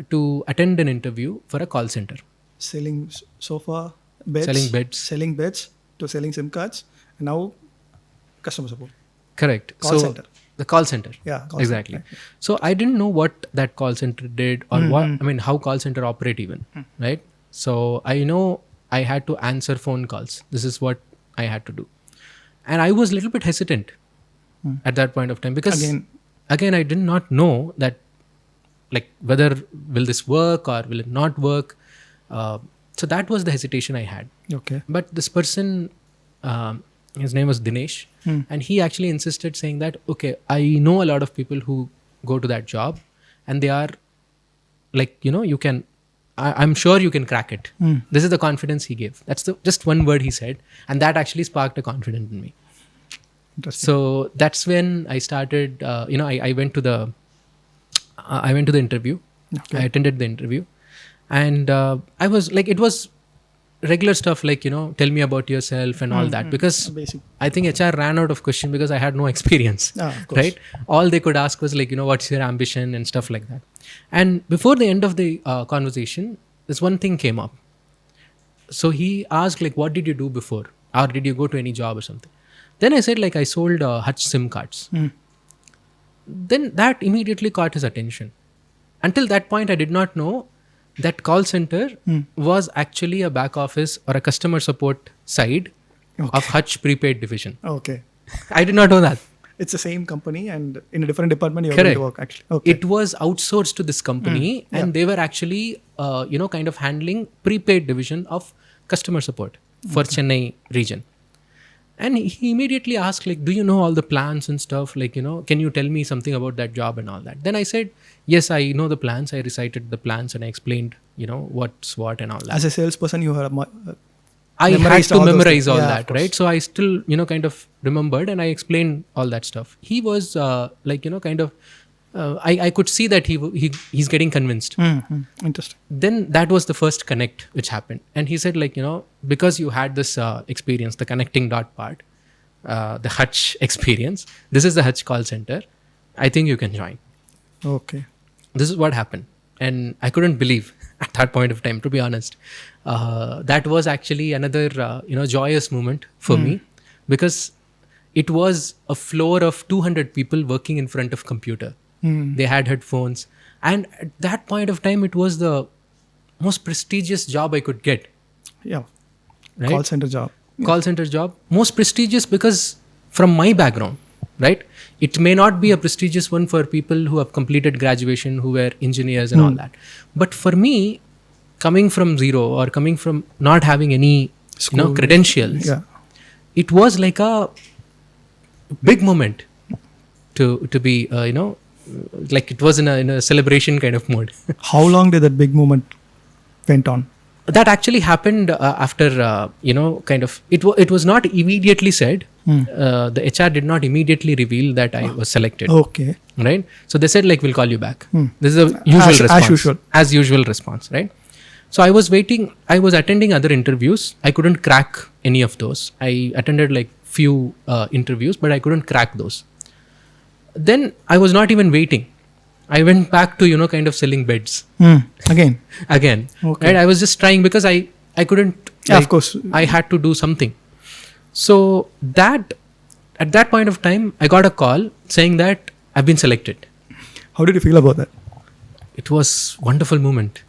B: to attend an interview for a call center.
A: Selling sofa, beds. Selling beds to selling SIM cards. And now customer support.
B: Correct.
A: Call center.
B: The call center.
A: Yeah.
B: Exactly.
A: Center. Right.
B: So I didn't know what that call center did, or how call center operate even, right? So I know I had to answer phone calls. This is what I had to do. And I was a little bit hesitant at that point of time, because again, I did not know that, like, whether will this work or will it not work. So that was the hesitation I had.
A: Okay.
B: But this person, his name was Dinesh, and he actually insisted, saying that, okay, I know a lot of people who go to that job, and they are, like, you can, I'm sure you can crack it. This is the confidence he gave. That's just one word he said, and that actually sparked a confidence in me. So that's when I started. I went to the interview. Okay. I attended the interview, and I was like, it was regular stuff, like, tell me about yourself and all that, because I think HR ran out of question, because I had no experience, right? All they could ask was, like, what's your ambition and stuff like that. And before the end of the conversation, this one thing came up. So he asked, like, what did you do before, or did you go to any job or something? Then I said, like, I sold Hutch SIM cards. Then that immediately caught his attention. Until that point, I did not know that call center was actually a back office or a customer support side of Hutch prepaid division.
A: Okay.
B: I did not know that.
A: It's the same company, and in a different department you're going to work, actually. Okay.
B: It was outsourced to this company, and they were actually, kind of handling prepaid division of customer support for Chennai region. And he immediately asked, like, do you know all the plans and stuff? Like, can you tell me something about that job and all that? Then I said, yes, I know the plans. I recited the plans and I explained, what's what and all that.
A: As a salesperson, you have
B: I had to memorize all that, right? So I still, kind of remembered, and I explained all that stuff. He was kind of, I could see that he's getting convinced.
A: Interesting.
B: Then that was the first connect which happened. And he said, like, because you had this experience, the connecting dot part, the Hutch experience, this is the Hutch call center, I think you can join.
A: Okay.
B: This is what happened. And I couldn't believe at that point of time, to be honest. That was actually another, joyous moment for me, because it was a floor of 200 people working in front of computer. They had headphones. And at that point of time, it was the most prestigious job I could get.
A: Yeah.
B: Right?
A: Call center job.
B: Call center job. Most prestigious because from my background, right? It may not be a prestigious one for people who have completed graduation, who were engineers and all that. But for me, coming from zero or coming from not having any credentials, it was like a big moment to be, like it was in a celebration kind of mode.
A: How long did that big moment went on?
B: That actually happened after, kind of, it was not immediately said. The HR did not immediately reveal that I was selected.
A: Okay.
B: Right? So they said, like, we'll call you back. This is a usual response. As usual response, right? So I was waiting. I was attending other interviews. I couldn't crack any of those. I attended like few interviews, but I couldn't crack those. Then I was not even waiting. I went back to, kind of selling beds.
A: Again.
B: Okay. Right? I was just trying because I couldn't.
A: Yeah, of course.
B: I had to do something. So at that point of time, I got a call saying that I've been selected.
A: How did you feel about that?
B: It was wonderful moment.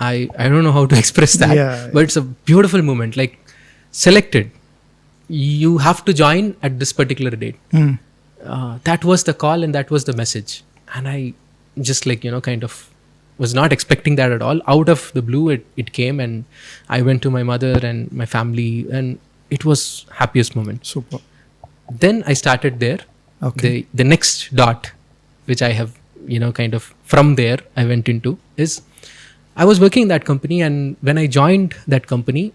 B: I don't know how to express that,
A: Yeah.
B: but it's a beautiful moment. Like, selected, you have to join at this particular date. That was the call and that was the message. And I just kind of was not expecting that at all. Out of the blue, it came, and I went to my mother and my family, and it was happiest moment.
A: Super.
B: Then I started there.
A: Okay.
B: The next dot, which I have, kind of from there I went into, is I was working in that company, and when I joined that company,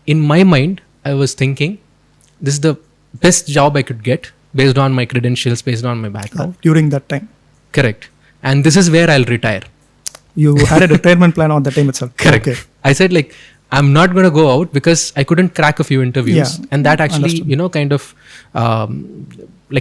B: in my mind, I was thinking, this is the best job I could get based on my credentials, based on my background.
A: During that time,
B: Correct. And this is where I'll retire.
A: you had a retirement plan on the time itself.
B: Correct.
A: Okay.
B: I said, I'm not going to go out because I couldn't crack a few interviews.
A: Yeah,
B: And that actually,
A: understood.
B: kind of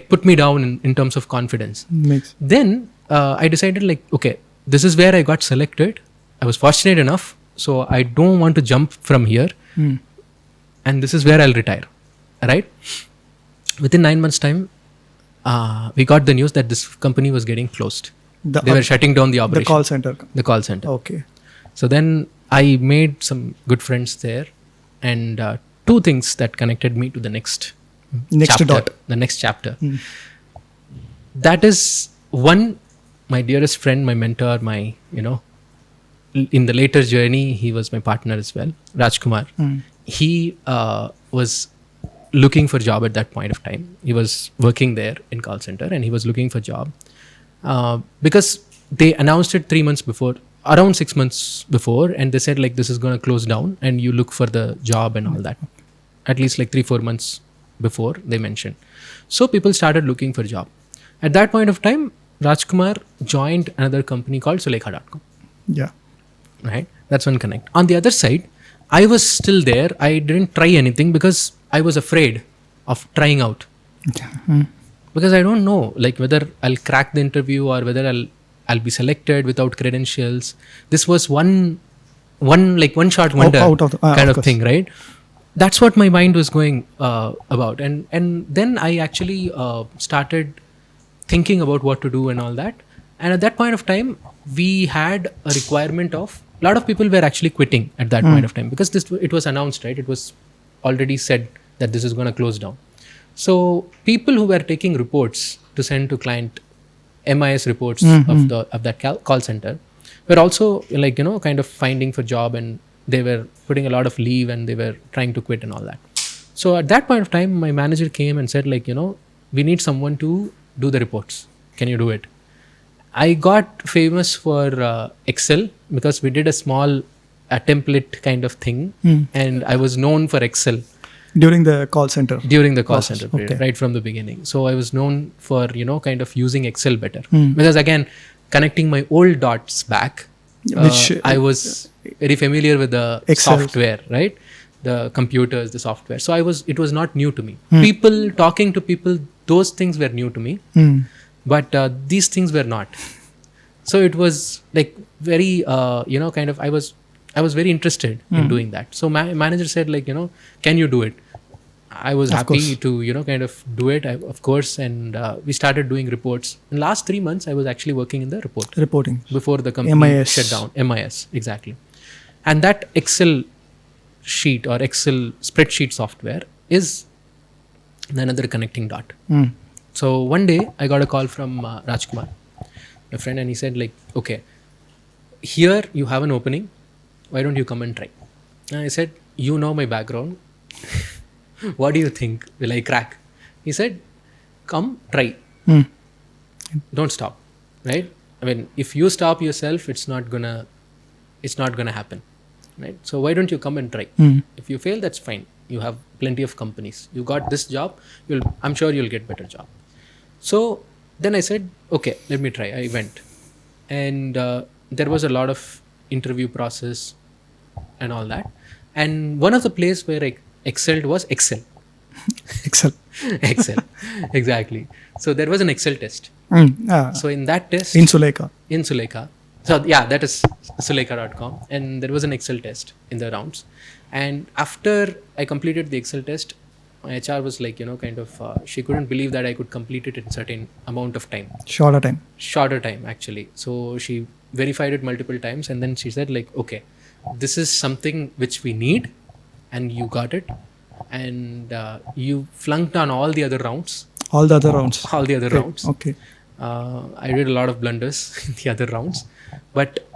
B: put me down in terms of confidence.
A: Makes.
B: Then I decided, okay, this is where I got selected. I was fortunate enough, so I don't want to jump from here. And this is where I'll retire. Right? Within 9 months' time, we got the news that this company was getting closed. They were shutting down the operation.
A: The call center.
B: Okay. So then I made some good friends there, and two things that connected me to the next chapter.
A: Dot.
B: The next chapter. That is one, my dearest friend, my mentor, my, in the later journey, he was my partner as well, Rajkumar. He was looking for job at that point of time. He was working there in call center, and he was looking for job because they announced it 3 months before, around 6 months before, and they said this is going to close down and you look for the job and all that. At least 3-4 months before they mentioned. So people started looking for job. At that point of time, Rajkumar joined another company called Sulekha.com.
A: Yeah.
B: Right? That's one connect. On the other side, I was still there. I didn't try anything because I was afraid of trying out. Because I don't know whether I'll crack the interview or whether I'll be selected without credentials. This was one shot wonder
A: Out of the,
B: kind
A: of
B: of thing, right? That's what my mind was going about. And then I actually started thinking about what to do and all that. And at that point of time, we had a requirement of, a lot of people were actually quitting at that point of time because it was announced, right? It was already said that this is going to close down. So people who were taking reports to send to client, MIS reports of that call center, were also kind of finding for job, and they were putting a lot of leave and they were trying to quit and all that. So at that point of time, my manager came and said we need someone to do the reports. Can you do it? I got famous for Excel because we did a small template kind of thing, and I was known for Excel.
A: During the call center.
B: During the call center period,
A: okay.
B: right from the beginning. So I was known for, kind of using Excel better. Because again, connecting my old dots back, I was very familiar with the
A: Excel.
B: software, right? The computers, the software. So it was not new to me. People, talking to people, those things were new to me. But these things were not. So it was very, kind of, I was very interested in doing that. So my manager said can you do it? I was happy to, kind of do it, of course. And we started doing reports. In last 3 months, I was actually working in the reporting. Before the company
A: MIS.
B: shut down. MIS, exactly. And that Excel sheet or Excel spreadsheet software is another connecting dot. So one day I got a call from Rajkumar, my friend, and he said okay, here you have an opening. Why don't you come and try? And I said, you know my background. What do you think? Will I crack? He said, come, try. Don't stop, right? I mean, if you stop yourself, it's not gonna happen, right? So why don't you come and try? If you fail, that's fine. You have plenty of companies. You got this job. I'm sure you'll get better job. So then I said, okay, let me try. I went, and there was a lot of interview process and all that. And one of the place where I excelled was Excel.
A: Excel.
B: Excel, exactly. So there was an Excel test. So in that test,
A: In Sulekha.
B: So yeah, that is Sulekha.com, and there was an Excel test in the rounds. And after I completed the Excel test, my HR was like, she couldn't believe that I could complete it in certain amount of time. Shorter time, actually. So she verified it multiple times, and then she said like, okay, this is something which we need, and you got it, and you flunked on all the other rounds.
A: All the other rounds. Okay.
B: I did a lot of blunders in the other rounds, but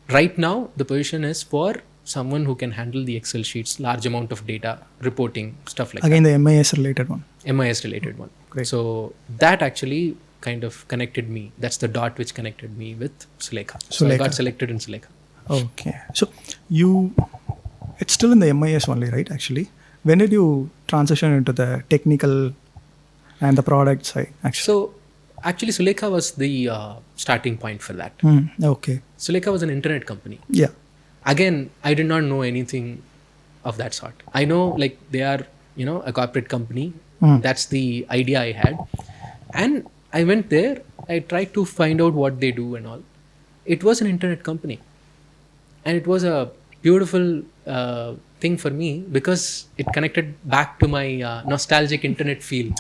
B: right now the position is for someone who can handle the Excel sheets, large amount of data, reporting, stuff like
A: Again, the MIS related one.
B: MIS related one.
A: Great.
B: So that actually kind of connected me. That's the dot which connected me with Sulekha. So I got selected in Sulekha.
A: Okay. So it's still in the MIS only, right? Actually, when did you transition into the technical and the product side? Actually,
B: So actually Sulekha was the starting point for that.
A: Okay.
B: Sulekha was an internet company.
A: Yeah.
B: Again, I did not know anything of that sort. I know like they are, a corporate company. That's the idea I had. And I went there, I tried to find out what they do and all. It was an internet company. And it was a beautiful thing for me because it connected back to my nostalgic internet feel.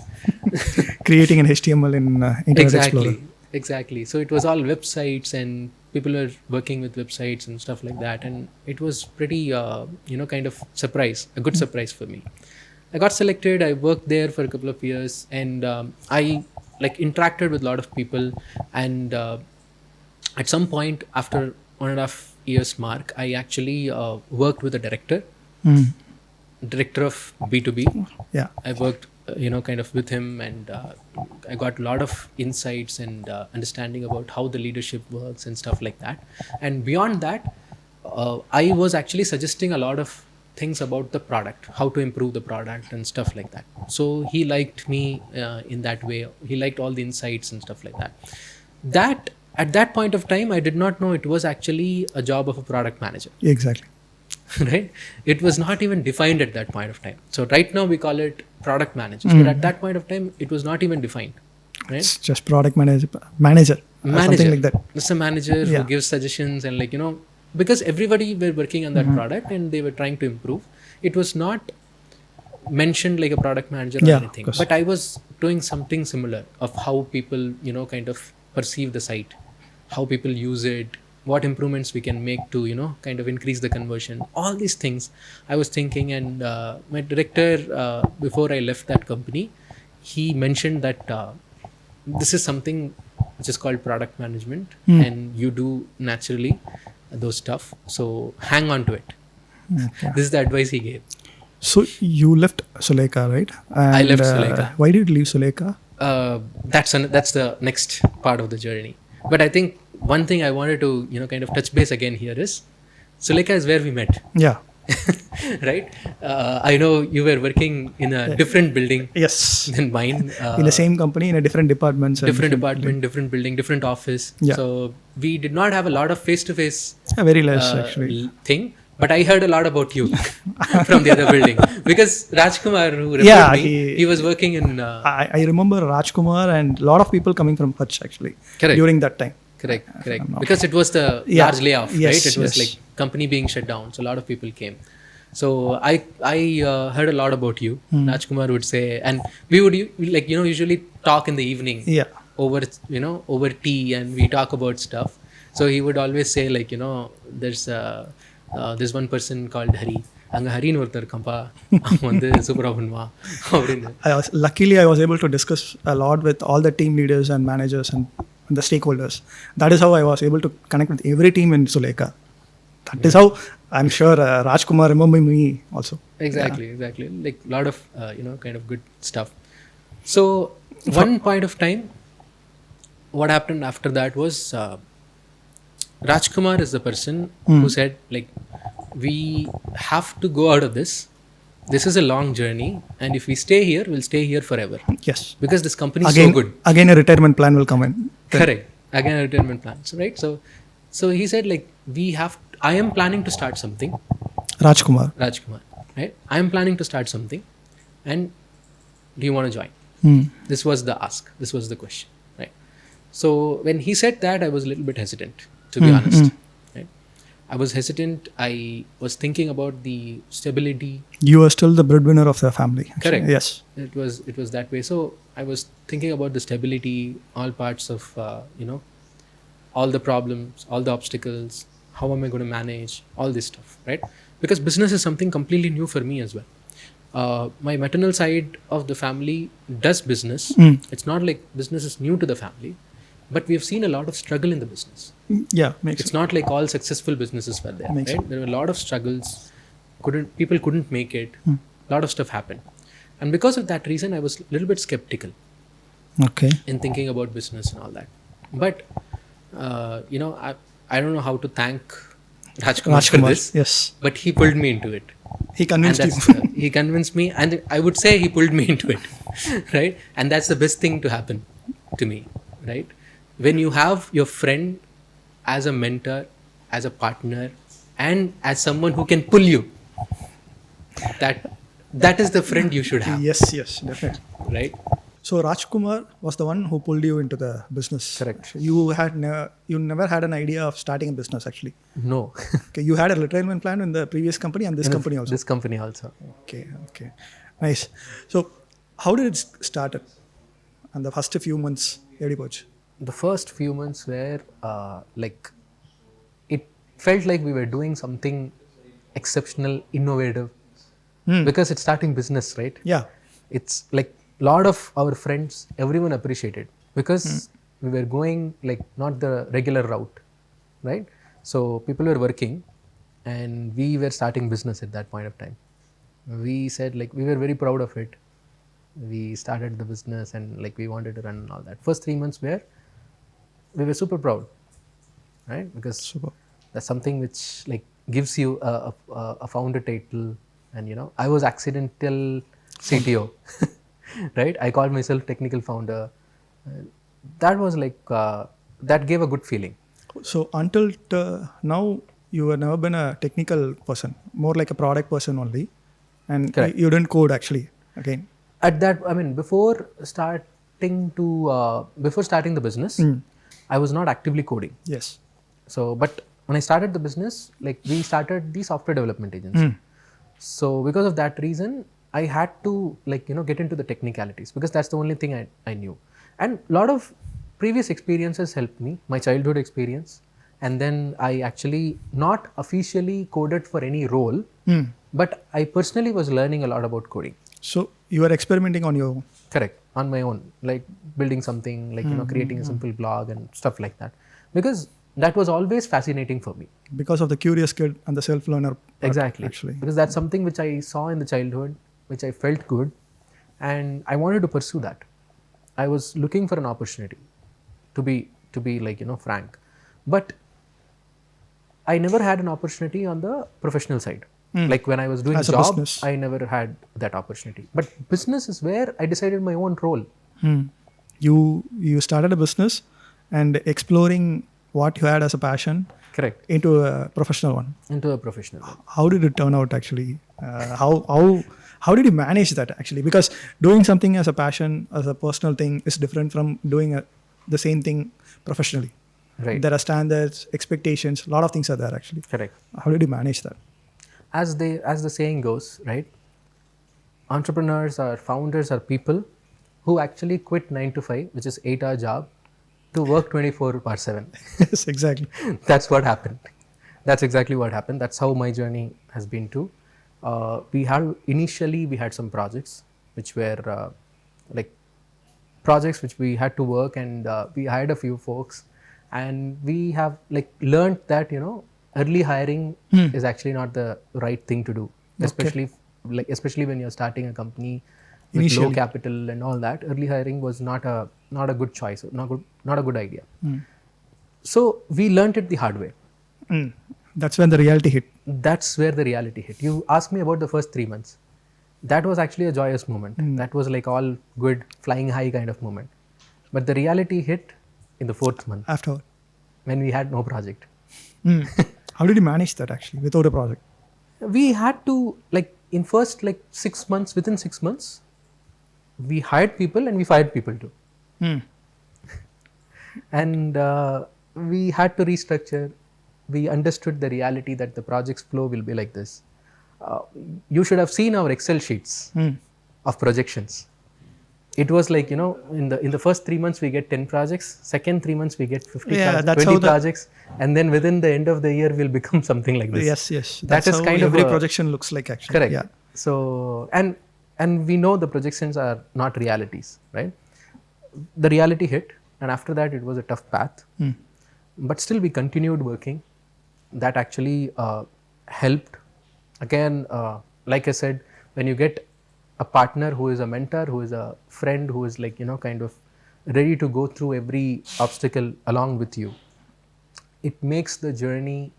A: Creating an HTML in Internet Explorer.
B: Exactly. So it was all websites, and people were working with websites and stuff like that. And it was pretty, kind of a good surprise for me. I got selected. I worked there for a couple of years, and I interacted with a lot of people. And at some point, after 1.5 years mark, I actually worked with a director of B2B.
A: Yeah.
B: I worked, kind of with him, and I got a lot of insights and understanding about how the leadership works and stuff like that. And beyond that, I was actually suggesting a lot of things about the product, how to improve the product and stuff like that. So he liked me in that way. He liked all the insights and stuff like that. At that point of time, I did not know it was actually a job of a product manager.
A: Exactly.
B: Right? It was not even defined at that point of time. So right now we call it product managers, but at that point of time, it was not even defined. Right?
A: It's just product manager, something like that.
B: It's a manager who gives suggestions and because everybody were working on that product and they were trying to improve. It was not mentioned like a product manager or anything, but I was doing something similar of how people, kind of perceive the site, how people use it, what improvements we can make to, kind of increase the conversion. All these things I was thinking, and my director, before I left that company, he mentioned that this is something which is called product management, and you do naturally those stuff. So hang on to it.
A: Okay.
B: This is the advice he gave.
A: So you left Sulekha, right? And,
B: I left Sulekha.
A: Why did you leave Sulekha?
B: That's the next part of the journey. But I think one thing I wanted to kind of touch base again here is Sulekha is where we met.
A: Yeah.
B: Right? I know you were working in a different building than mine.
A: In the same company, in a different department.
B: Different building, different office.
A: Yeah.
B: So we did not have a lot of face-to-face
A: very less actually
B: thing. But I heard a lot about you from the other building because Rajkumar, who referred me, he was working in...
A: I remember Rajkumar and a lot of people coming from Hutch actually.
B: Correct.
A: During that time.
B: Correct. Because it was the large layoff, right? It was like company being shut down. So a lot of people came. So I heard a lot about you. Rajkumar would say, and we would usually talk in the evening over tea, and we talk about stuff. So he would always say there's one person called Hari. Hari ஒருத்தர் இருக்கான்ப்பா அவன் வந்து சூப்பரா பண்ணுவான் அப்படின்னு.
A: Luckily I was able to discuss a lot with all the team leaders and managers and the stakeholders. That is how I was able to connect with every team in Sulekha. That is how I'm sure Rajkumar remember me also.
B: Exactly. Like a lot of kind of good stuff. So one point of time, what happened after that was Rajkumar is the person who said we have to go out of this. This is a long journey, and if we stay here, we'll stay here forever.
A: Yes.
B: Because this company is so good.
A: Again, a retirement plan will come in.
B: Correct. Again, a retirement plan. So, right. So he said I am planning to start something.
A: Rajkumar.
B: Right. I am planning to start something, and do you want to join? This was the ask. This was the question. Right. So when he said that, I was a little bit hesitant, to be honest. Right. I was hesitant. I was thinking about the stability.
A: You are still the breadwinner of the family. Actually.
B: Correct.
A: Yes.
B: It was that way. So I was thinking about the stability, all parts of all the problems, all the obstacles. How am I going to manage all this stuff, right? Because business is something completely new for me as well. My maternal side of the family does business. It's not like business is new to the family, but we have seen a lot of struggle in the business.
A: Yeah, makes
B: It's
A: sense.
B: not like all successful businesses were there,
A: Makes
B: right? There were a lot of struggles. People couldn't make it. A lot of stuff happened, and because of that reason, I was a little bit skeptical
A: Okay.
B: in thinking about business and all that. But I don't know how to thank Rajkumar for this,
A: Yes.
B: but he pulled me into it.
A: He
B: And
A: convinced
B: that's
A: you.
B: he convinced me, and I would say he pulled me into it, right? And that's the best thing to happen to me, right? When you have your friend as a mentor, as a partner, and as someone who can pull you, that is the friend you should have,
A: Yes, definitely.
B: right?
A: So Rajkumar was the one who pulled you into the business.
B: Correct.
A: You never had an idea of starting a business actually.
B: No.
A: Okay, you had a retirement plan in the previous company and this company also.
B: This company also.
A: Okay, nice. So how did it start? And the first few months, Eddie Poch.
B: The first few months were it felt like we were doing something exceptional, innovative, because it's starting business, right?
A: Yeah.
B: It's like a lot of our friends, everyone appreciated because we were going like not the regular route, right? So people were working and we were starting business at that point of time. We said like we were very proud of it. We started the business and like we wanted to run and all that. First 3 months we were super proud, right? Because
A: Super.
B: that's something which like gives you a founder title, and I was accidental CTO, right? I called myself technical founder. That was like that gave a good feeling.
A: So until now, you have never been a technical person, more like a product person only, and
B: Correct.
A: you didn't code actually. Again.
B: At that, I mean, before starting the business, I was not actively coding.
A: Yes.
B: So, but when I started the business, like we started the software development agency. So because of that reason, I had to get into the technicalities because that's the only thing I knew. And a lot of previous experiences helped me, my childhood experience. And then I actually not officially coded for any role, but I personally was learning a lot about coding.
A: So you were experimenting on your own.
B: Correct. On my own, like building something, like creating a simple blog and stuff like that. Because that was always fascinating for me.
A: Because of the curious kid and the self-learner.
B: Exactly.
A: Actually.
B: Because that's something which I saw in the childhood, which I felt good, and I wanted to pursue that. I was looking for an opportunity, to be frank, but I never had an opportunity on the professional side. Like when I was doing
A: As a
B: job,
A: business.
B: I never had that opportunity. But business is where I decided my own role.
A: You started a business and exploring what you had as a passion.
B: Correct.
A: Into a professional one.
B: Into a professional one.
A: How did it turn out actually? How did you manage that actually? Because doing something as a passion, as a personal thing, is different from doing the same thing professionally.
B: Right.
A: There are standards, expectations, a lot of things are there actually.
B: Correct.
A: How did you manage that?
B: As the saying goes, right? Entrepreneurs or founders are people who actually quit 9 to 5, which is 8-hour job, to work 24/7.
A: Yes, exactly.
B: That's what happened. That's exactly what happened. That's how my journey has been too. We had some projects which were projects which we had to work, and we hired a few folks, and we have learned that early hiring is actually not the right thing to do, especially when you're starting a company with
A: Initially.
B: low capital and all that. Early hiring was not a good choice, not a good idea. So we learned it the hard way.
A: That's when the reality hit.
B: That's where the reality hit. You asked me about the first 3 months. That was actually a joyous moment. That was like all good, flying high kind of moment. But the reality hit in the 4th month,
A: After.
B: when we had no project.
A: How did you manage that actually without a project?
B: We had to in first 6 months, within 6 months, we hired people and we fired people too. And we had to restructure. we understood the reality that the project's flow will be like this. You should have seen our Excel sheets of projections. It was like, in the first 3 months we get 10 projects, second 3 months we get 50
A: Yeah,
B: projects,
A: that's
B: 20
A: how
B: projects, and then within the end of the year we'll become something like this.
A: Yes.
B: That is
A: how
B: kind
A: every
B: of
A: projection looks like actually.
B: correct.
A: Yeah.
B: So and we know the projections are not realities, right? The reality hit, and after that it was a tough path, but still we continued working. That actually helped. Again, like I said, when you get a partner who is a mentor, who is a friend, who is like, kind of ready to go through every obstacle along with you, it makes the journey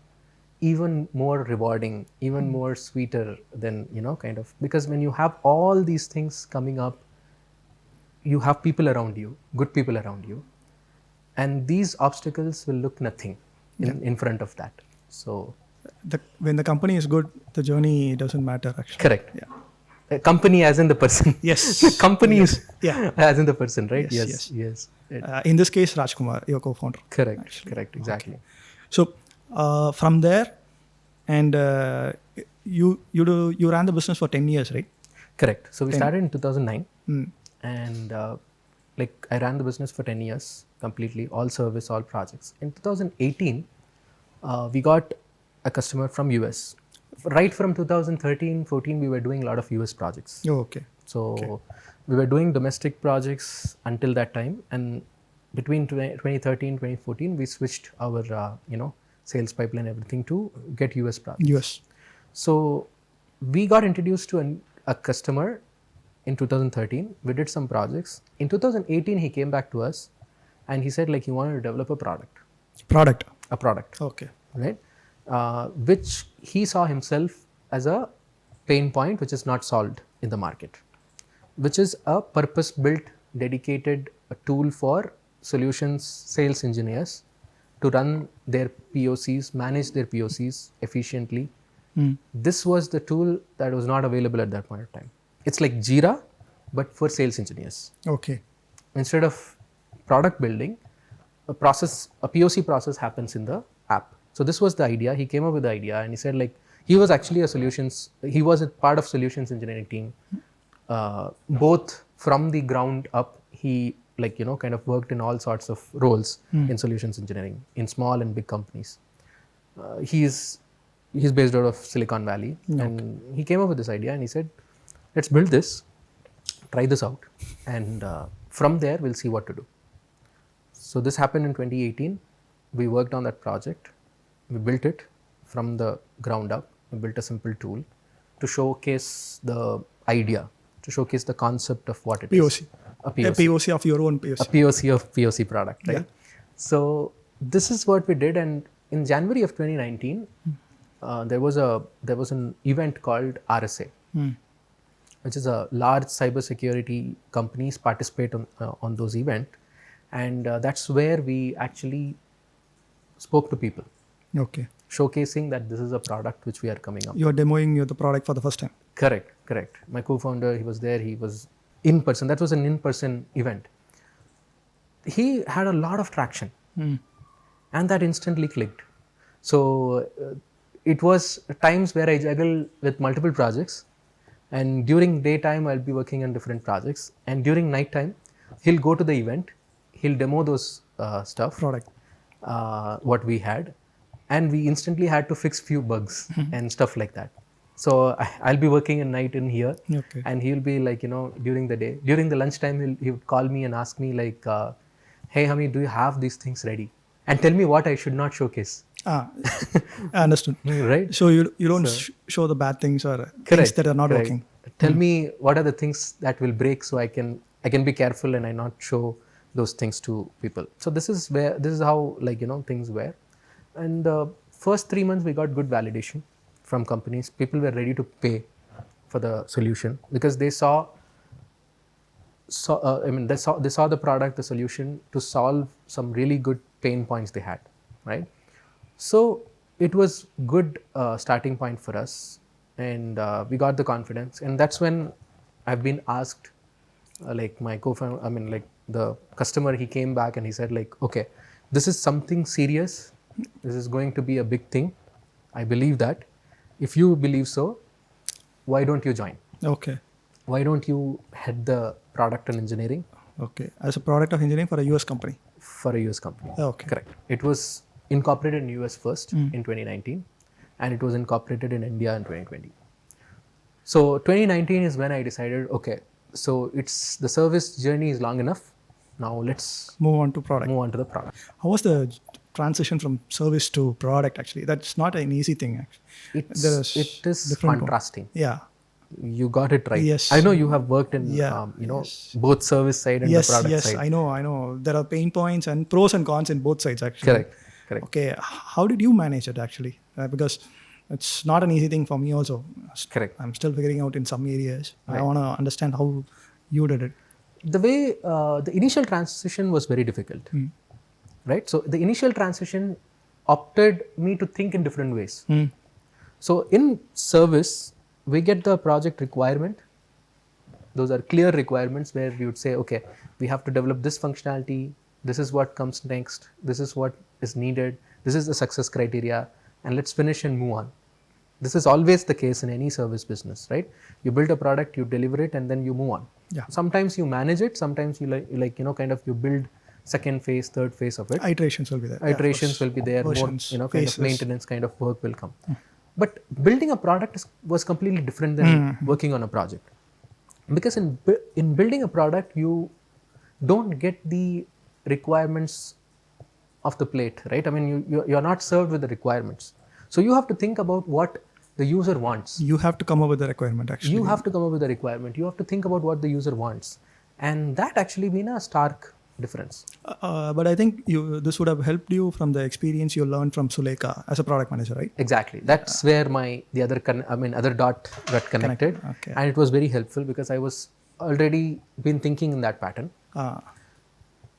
B: even more rewarding, even more sweeter than, kind of, because when you have all these things coming up, you have people around you, good people around you, and these obstacles will look nothing in front of that. So
A: when the company is good, the journey doesn't matter actually.
B: correct.
A: Yeah.
B: Company as in the person.
A: Yes.
B: Company
A: Yes.
B: is
A: Yeah.
B: as in the person, right?
A: Yes.
B: Yes.
A: In this case, Rajkumar, your co-founder.
B: Correct, exactly.
A: Okay. So from there, and you ran the business for 10 years, right?
B: Correct. So we
A: 10.
B: started in 2009, and like I ran the business for 10 years completely, all service, all projects. In 2018, we got a customer from US. Right from 2013-14, we were doing a lot of US projects.
A: Oh, okay.
B: So we were doing domestic projects until that time, and between 2013-2014, we switched our sales pipeline, everything, to get US projects.
A: US.
B: So we got introduced to a customer in 2013. We did some projects. In 2018, he came back to us and he said like he wanted to develop a product.
A: Okay.
B: Right? Which he saw himself as a pain point which is not solved in the market, which is a purpose-built, dedicated tool for solutions sales engineers to run their POCs, manage their POCs efficiently. This was the tool that was not available at that point of time. It's like Jira, but for sales engineers.
A: Okay.
B: Instead of product building, a POC process happens in the app. So this was the idea. He came up with the idea and he said like, he was actually he was a part of solutions engineering team. Both from the ground up, he kind of worked in all sorts of roles in solutions engineering in small and big companies. He's based out of Silicon Valley, and he came up with this idea and he said, let's build this, try this out, and from there we'll see what to do. So this happened in 2018. We worked on that project. We built it from the ground up. We built a simple tool to showcase the idea, to showcase the concept of what it
A: POC.
B: is.
A: A POC of your own POC.
B: A POC of POC product, right?
A: Yeah.
B: So this is what we did, and in January of 2019, there was an event called RSA, which is a large cybersecurity companies participate on those events, and that's where we actually spoke to people.
A: Okay.
B: Showcasing that this is a product which we are coming up.
A: You are demoing the product for the first time.
B: Correct. My co-founder, he was there. He was in person. That was an in-person event. He had a lot of traction, and that instantly clicked. So it was times where I juggle with multiple projects, and during daytime I'll be working on different projects, and during nighttime he'll go to the event, he'll demo those
A: Product.
B: What we had, and we instantly had to fix few bugs and stuff like that. So I'll be working at night in here, and he'll be like, during the day, during the lunchtime, he would call me and ask me like, hey Hameed, do you have these things ready? And tell me what I should not showcase.
A: I understood.
B: Right.
A: So you don't show the bad things or things that are not working.
B: Tell me what are the things that will break, so I can be careful and I not show those things to people. So this is how things were. And the first 3 months we got good validation from companies. People were ready to pay for the solution because they saw the product, the solution to solve some really good pain points they had, right? So it was good starting point for us, and we got the confidence, and that's when I've been asked, like my co-founder, the customer, he came back and he said like, okay, this is something serious This is going to be a big thing. I believe that. If you believe so, why don't you join?
A: Okay.
B: Why don't you head the product and engineering?
A: Okay. As a product of engineering for a US company.
B: For a US company.
A: Okay.
B: Correct. It was incorporated in US first in 2019, and it was incorporated in India in 2020. So 2019 is when I decided, okay, so it's the service journey is long enough. Now let's
A: Move on to product.
B: move on to the product.
A: How was the transition from service to product actually? That's not an easy thing actually.
B: It is contrasting.
A: Yeah.
B: You got it right.
A: Yes.
B: I know you have worked in both service side and the product side.
A: Yes, I know. There are pain points and pros and cons in both sides actually.
B: Correct.
A: Okay, how did you manage it actually? Because it's not an easy thing for me also.
B: Correct.
A: I'm still figuring out in some areas.
B: Right.
A: I want to understand how you did it.
B: The way the initial transition was very difficult, right? So the initial transition opted me to think in different ways. So in service, we get the project requirement. Those are clear requirements where we would say, okay, we have to develop this functionality. This is what comes next. This is what is needed. This is the success criteria, and let's finish and move on. This is always the case in any service business, right? You build a product, you deliver it, and then you move on.
A: Yeah.
B: Sometimes you manage it. Sometimes you you build second phase, third phase of it.
A: Iterations will be there.
B: Iterations will be there.
A: Versions,
B: more, kind
A: phases.
B: of maintenance kind of work will come. But building a product was completely different than working on a project. Because in building a product, you don't get the requirements of the plate, right? I mean, you're not served with the requirements. So you have to think about what the user wants.
A: You have to come up with the requirement actually.
B: You have to come up with the requirement. You have to think about what the user wants. And that actually been a stark difference.
A: But I think this would have helped you from the experience you learned from Sulekha as a product manager, right?
B: Exactly. That's where the other dot got connected.
A: Okay.
B: And it was very helpful because I was already been thinking in that pattern.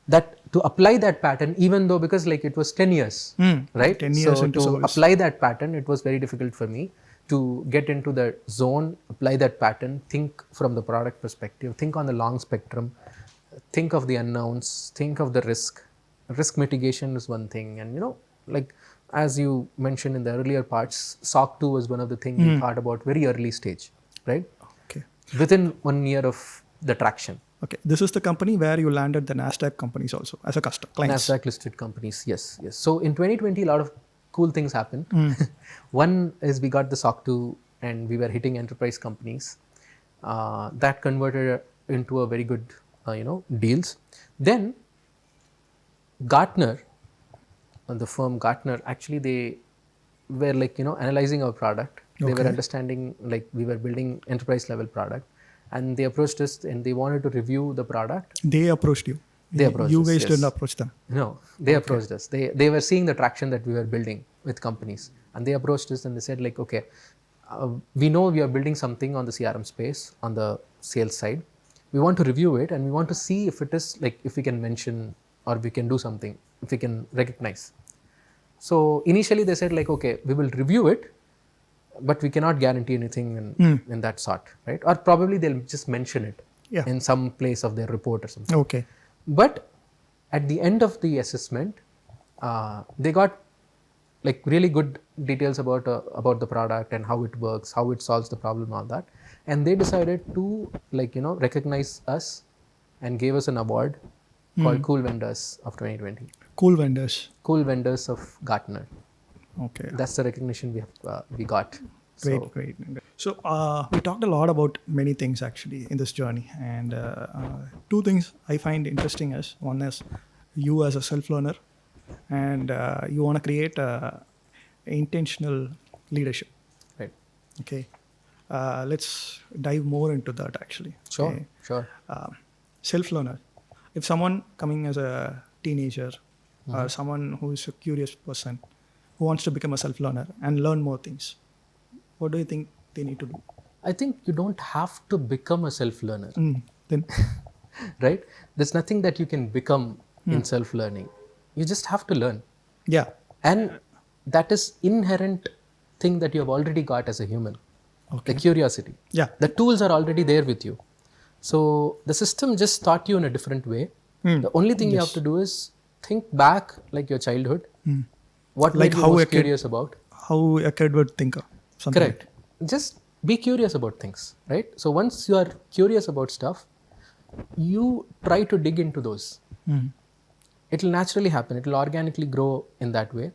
B: That to apply that pattern, even though because it was 10 years, right?
A: 10 years
B: so
A: into
B: to
A: service.
B: apply that pattern, it was very difficult for me to get into the zone, apply that pattern, think from the product perspective, think on the long spectrum, think of the unknowns, think of the risk. Risk mitigation is one thing, and as you mentioned in the earlier parts, SOC 2 was one of the things we thought about very early stage, right?
A: Okay.
B: Within 1 year of the traction.
A: Okay. This is the company where you landed the Nasdaq companies also as a customer. Clients.
B: Nasdaq-listed companies, yes. So in 2020, a lot of cool things happened. One is we got the SOC 2 and we were hitting enterprise companies. That converted into a very good, deals. Then Gartner, the firm Gartner, actually they were analyzing our product. They were understanding we were building enterprise level product, and they approached us and they wanted to review the product.
A: They approached you.
B: They approached
A: you
B: us.
A: guys
B: Yes.
A: didn't approach them.
B: No, they approached us. They were seeing the traction that we were building with companies, and they approached us and they said okay, we know we are building something on the CRM space on the sales side. We want to review it and we want to see if it is if we can mention or we can do something, if we can recognize. So initially they said okay, we will review it, but we cannot guarantee anything in that sort, right? Or probably they'll just mention it in some place of their report or something.
A: Okay.
B: But at the end of the assessment, they got really good details about the product and how it works, how it solves the problem, all that, and they decided to recognize us and gave us an award called Cool Vendors of 2020.
A: Cool vendors.
B: Cool Vendors of Gartner.
A: Okay.
B: That's the recognition we got.
A: Great. So we talked a lot about many things actually in this journey, and two things I find interesting is one is you as a self-learner, and you want to create intentional leadership.
B: Right.
A: Okay. Let's dive more into that actually.
B: Sure.
A: Okay.
B: Sure.
A: Self-learner. If someone coming as a teenager or someone who is a curious person who wants to become a self-learner and learn more things, what do you think they need to do?
B: I think you don't have to become a self-learner.
A: Then,
B: right? There's nothing that you can become in self-learning. You just have to learn.
A: yeah.
B: And that is inherent thing that you have already got as a human.
A: Okay.
B: The curiosity.
A: Yeah.
B: The tools are already there with you. So the system just taught you in a different way. The only thing you have to do is think back like your childhood What
A: Like
B: made you
A: how
B: most curious about?
A: How a kid would think of something.
B: Correct. Just be curious about things, right? So once you are curious about stuff, you try to dig into those.
A: Mm.
B: It will naturally happen. It will organically grow in that way.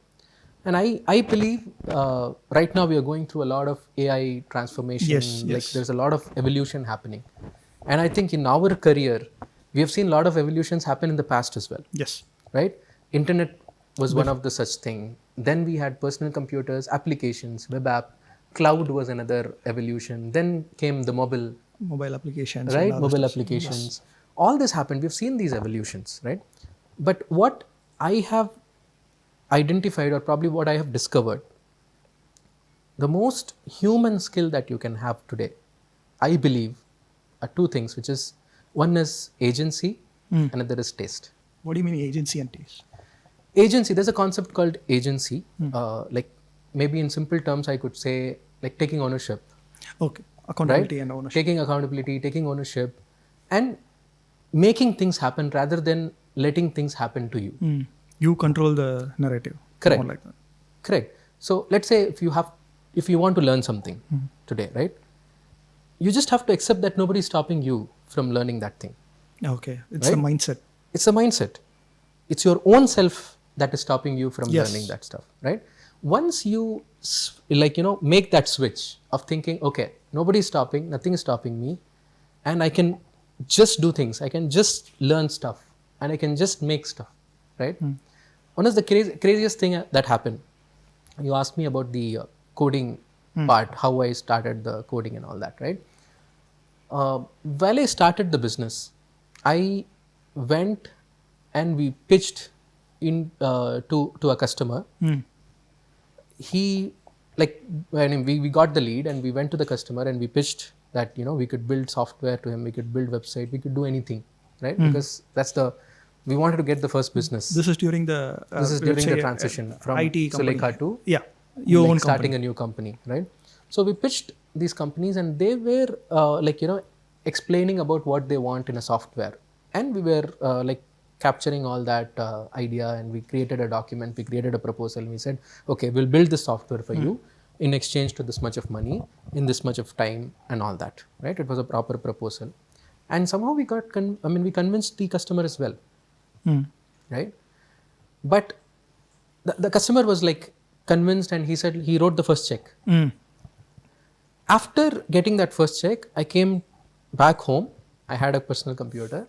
B: And I believe right now we are going through a lot of AI transformation.
A: Yes,
B: Like
A: yes.
B: there's a lot of evolution happening. And I think in our career, we have seen a lot of evolutions happen in the past as well,
A: Yes.
B: right? Internet was one of the such thing. Then we had personal computers, applications, web app, cloud was another evolution. Then came the mobile,
A: Mobile applications and
B: right?
A: other
B: Mobile
A: stuff. Yes.
B: applications. All this happened. We've seen these evolutions, right? But what I have identified, or probably what I have discovered, the most human skill that you can have today, I believe, are two things, which is one is agency, another is taste.
A: What do you mean agency and taste?
B: Agency, there's a concept called agency. Like maybe in simple terms, I could say like taking ownership,
A: Okay.
B: right?
A: Accountability and ownership.
B: Taking accountability, taking ownership, and making things happen rather than letting things happen to you.
A: Mm. You control the narrative.
B: Correct.
A: More like that.
B: Correct. So let's say if you want to learn something today, right? You just have to accept that nobody is stopping you from learning that thing.
A: Okay. It's the
B: Right?
A: mindset.
B: It's a mindset. It's your own self that is stopping you from
A: Yes.
B: learning that stuff, right? Once you make that switch of thinking, okay, nobody is stopping, nothing is stopping me, and I can just do things. I can just learn stuff, and I can just make stuff, right? One of the craziest thing that happened. You asked me about the coding part, how I started the coding and all that, right? While I started the business, I went and we pitched in to a customer. He when we got the lead and we went to the customer and we pitched that we could build software to him, we could build website, we could do anything, right? Because we wanted to get the first business.
A: This is during the
B: This is
A: let's
B: during
A: say,
B: the transition from
A: IT company.
B: Sulekha to
A: your own
B: starting
A: company.
B: a new company, right? So we pitched these companies and they were explaining about what they want in a software, and we were capturing all that idea, and we created a document, we created a proposal, and we said, okay, we'll build this software for you in exchange to this much of money in this much of time and all that, right? It was a proper proposal, and somehow we got we convinced the customer as well, right? But the customer was like convinced, and he said he wrote the first check. After getting that first check, I came back home. I had a personal computer.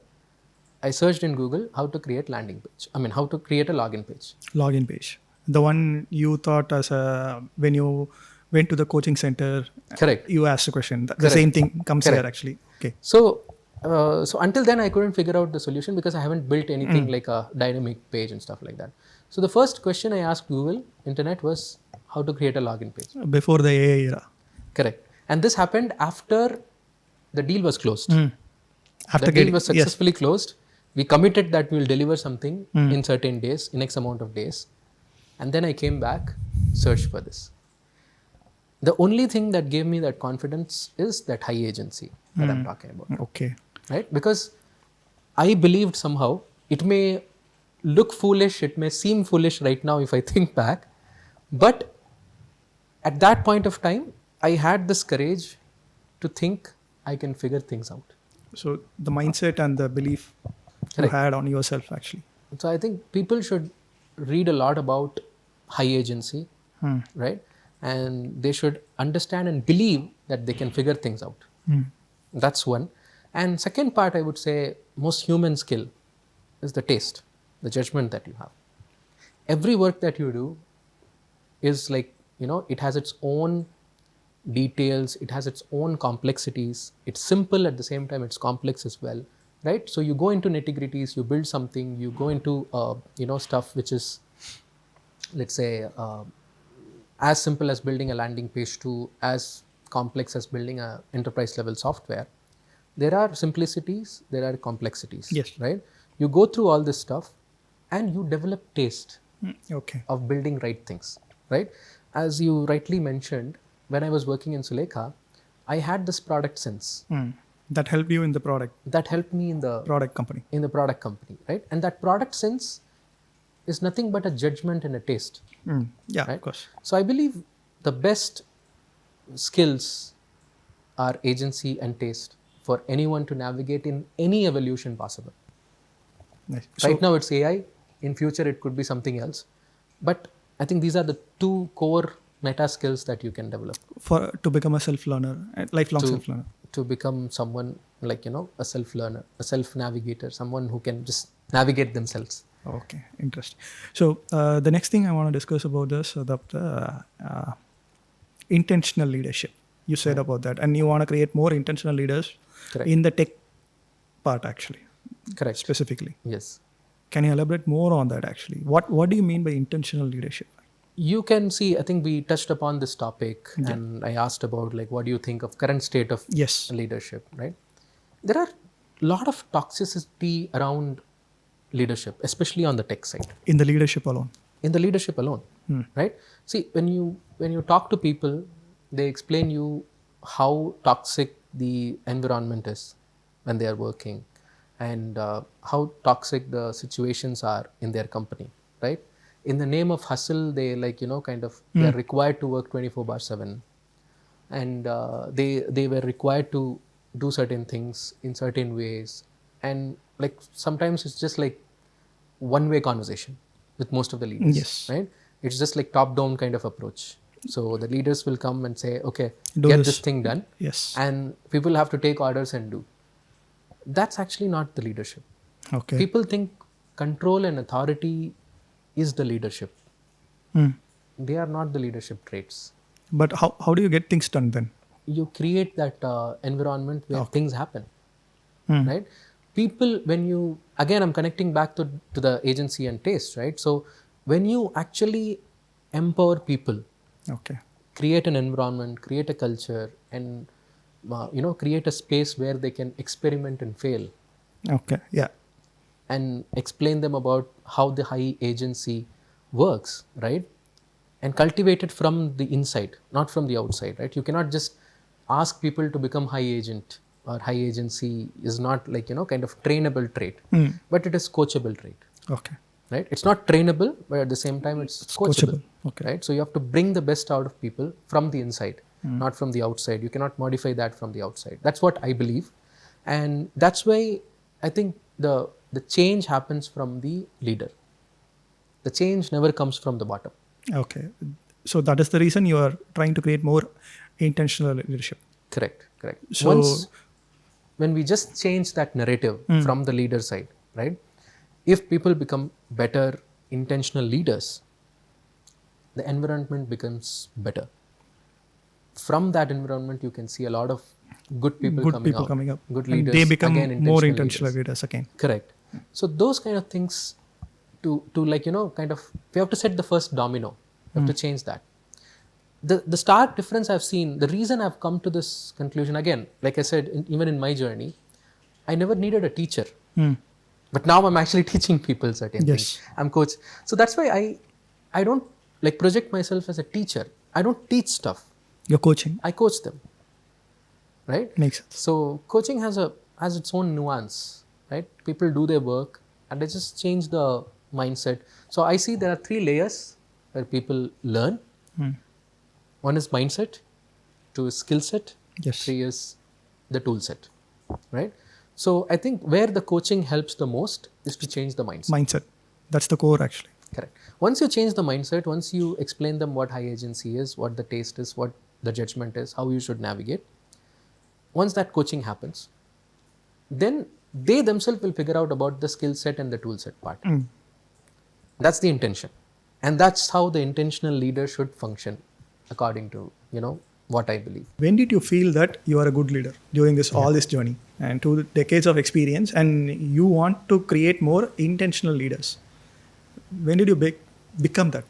B: I searched in Google how to create landing page. How to create a login page.
A: Login page. The one you thought when you went to the coaching center.
B: Correct.
A: You asked a question. The
B: Correct.
A: same thing comes
B: Correct.
A: here actually. Okay.
B: So until then I couldn't figure out the solution because I haven't built anything like a dynamic page and stuff like that. So the first question I asked Google Internet was how to create a login page.
A: Before the AI era.
B: Correct. And this happened after the deal was closed.
A: After
B: the deal was successfully closed. We committed that we will deliver something in certain days, in X amount of days. And then I came back, searched for this. The only thing that gave me that confidence is that high agency that I'm talking about.
A: Okay.
B: Right? Because I believed somehow, it may look foolish, it may seem foolish right now if I think back, but at that point of time, I had this courage to think I can figure things out.
A: So the mindset and the belief you had on yourself actually.
B: So I think people should read a lot about high agency, right? And they should understand and believe that they can figure things out. That's one. And second part, I would say most human skill is the taste, the judgment that you have. Every work that you do is it has its own details, it has its own complexities. It's simple at the same time, it's complex as well, right? So you go into nitty-gritties, you build something, you go into stuff which is, let's say, as simple as building a landing page to as complex as building a enterprise level software. There are simplicities, there are complexities, right? You go through all this stuff and you develop taste of building right things, right? As you rightly mentioned, when I was working in Sulekha, I had this product sense.
A: That helped you in the product.
B: That helped me in the
A: product company.
B: In the product company, right? And that product sense is nothing but a judgment and a taste.
A: Yeah,
B: Right?
A: of course.
B: So I believe the best skills are agency and taste for anyone to navigate in any evolution possible.
A: Nice.
B: Right now it's AI, in future it could be something else. But I think these are the two core meta skills that you can develop
A: To become a self-learner, lifelong
B: to,
A: self-learner.
B: to become someone like, a self-learner, a self-navigator, someone who can just navigate themselves.
A: Okay, interesting. So the next thing I want to discuss about this the intentional leadership. You said about that, and you want to create more intentional leaders
B: Correct.
A: in the tech part, actually,
B: Correct.
A: specifically.
B: Yes.
A: Can you elaborate more on that, actually? What do you mean by intentional leadership?
B: You can see, I think we touched upon this topic, and I asked about like, what do you think of current state of
A: Yes.
B: leadership, right? There are a lot of toxicity around leadership, especially on the tech side.
A: In the leadership alone.
B: In the leadership alone, right? See, when you talk to people, they explain you how toxic the environment is when they are working, and how toxic the situations are in their company, right? In the name of hustle, they they are required to work 24/7, and they were required to do certain things in certain ways, and like sometimes it's just like one-way conversation with most of the leaders.
A: Yes.
B: Right? It's just like top-down kind of approach. So the leaders will come and say, okay,
A: Do
B: get
A: this.
B: this thing done,
A: Yes.
B: and people have to take orders and do. That's actually not the leadership.
A: Okay.
B: People think control and authority is the leadership. They are not the leadership traits.
A: But how do you get things done then?
B: You create that environment where things happen, right? People, when you, again, I'm connecting back to the agency and taste, right? So when you actually empower people,
A: Okay.
B: create an environment, create a culture, and create a space where they can experiment and fail,
A: Okay. Yeah.
B: and explain them about how the high agency works, right? And cultivate it from the inside, not from the outside, right? You cannot just ask people to become high agent, or high agency is not like, kind of trainable trait, but it is coachable trait,
A: Okay.
B: right? It's not trainable, but at the same time it's coachable.
A: Okay.
B: Right? So you have to bring the best out of people from the inside, not from the outside. You cannot modify that from the outside. That's what I believe. And that's why I think the change happens from the leader. The change never comes from the bottom.
A: Okay. So that is the reason you are trying to create more intentional leadership.
B: Correct.
A: So-
B: Once, when we just change that narrative from the leader side, right? If people become better intentional leaders, the environment becomes better. From that environment, you can see a lot of good people coming up. Good
A: And
B: leaders.
A: they become
B: again,
A: more intentional leaders again.
B: Correct. So those kind of things, to like, we have to set the first domino. We have to change that. The stark difference I've seen, the reason I've come to this conclusion, again, like I said, even in my journey, I never needed a teacher. But now I'm actually teaching people certain things. I'm coach. So that's why I don't like project myself as a teacher. I don't teach stuff.
A: You're coaching.
B: I coach them. Right?
A: Makes sense.
B: So coaching has its own nuance, right? People do their work and they just change the mindset. So I see there are 3 layers where people learn. 1 is mindset, 2 is skill set,
A: Yes.
B: 3 is the tool set, right? So I think where the coaching helps the most is to change the mindset.
A: Mindset. That's the core, actually.
B: Correct. Once you change the mindset, once you explain them what high agency is, what the taste is, what the judgment is, how you should navigate, once that coaching happens, then they themselves will figure out about the skill set and the tool set part. That's the intention. And that's how the intentional leader should function, according to, what I believe.
A: When did you feel that you are a good leader during all this journey and 2 decades of experience, and you want to create more intentional leaders? When did you become that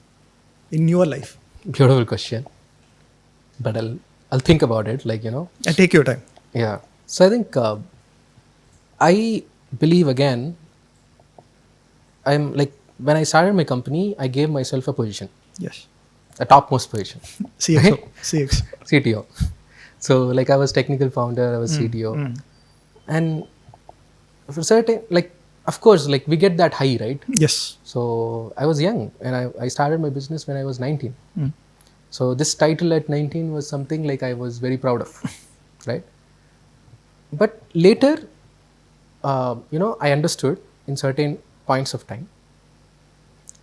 A: in your life?
B: Beautiful question. But I'll think about it,
A: And take your time.
B: Yeah. So I think I believe, again, I'm like, when I started my company, I gave myself a position,
A: Yes.
B: a topmost position.
A: CXO. CX.
B: CTO. So like I was technical founder, I was CTO. And for certain, like of course, like we get that high, right?
A: Yes.
B: So I was young and I started my business when I was 19.
A: Mm.
B: So this title at 19 was something like I was very proud of, right? But later, I understood in certain points of time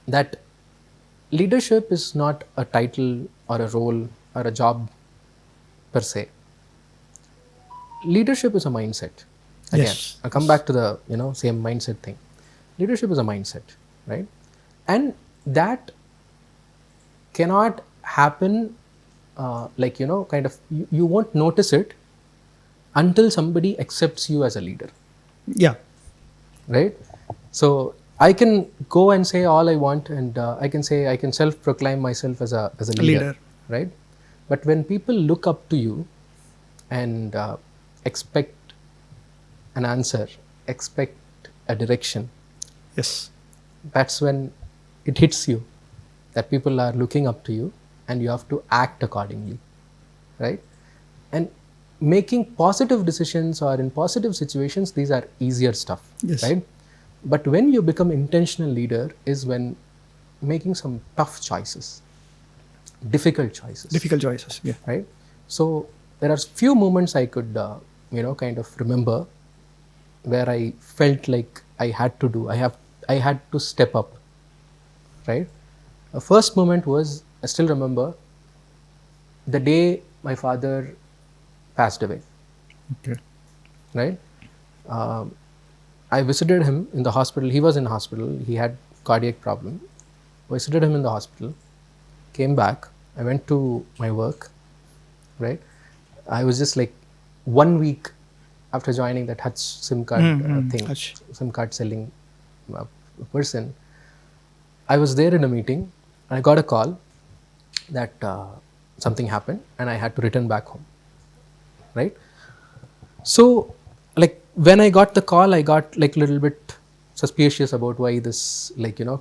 B: that leadership is not a title or a role or a job per se. Leadership is a mindset. Again,
A: Yes.
B: I'll come back to the same mindset thing. Leadership is a mindset, right? And that cannot happen you won't notice it until somebody accepts you as a leader,
A: Yeah.
B: right? So I can go and say all I want, and I can say I can self-proclaim myself as a leader, right? But when people look up to you and expect an answer, expect a direction,
A: Yes.
B: that's when it hits you that people are looking up to you and you have to act accordingly, right? And making positive decisions or in positive situations, these are easier stuff,
A: Yes.
B: right? But when you become intentional leader is when making some tough choices, difficult choices,
A: Yeah.
B: right? So there are few moments I could kind of remember where I felt like I had to step up, right? The first moment was, I still remember the day my father passed away,
A: Okay.
B: right? Um, I visited him in the hospital. He was in hospital. He had cardiac problem. I visited him in the hospital. Came back. I went to my work, right? I was just like 1 week after joining that Hutch SIM card thing,
A: Hutch.
B: SIM card selling uh, person. I was there in a meeting and I got a call that something happened and I had to return back home, right? So like when I got the call, I got like a little bit suspicious about why this,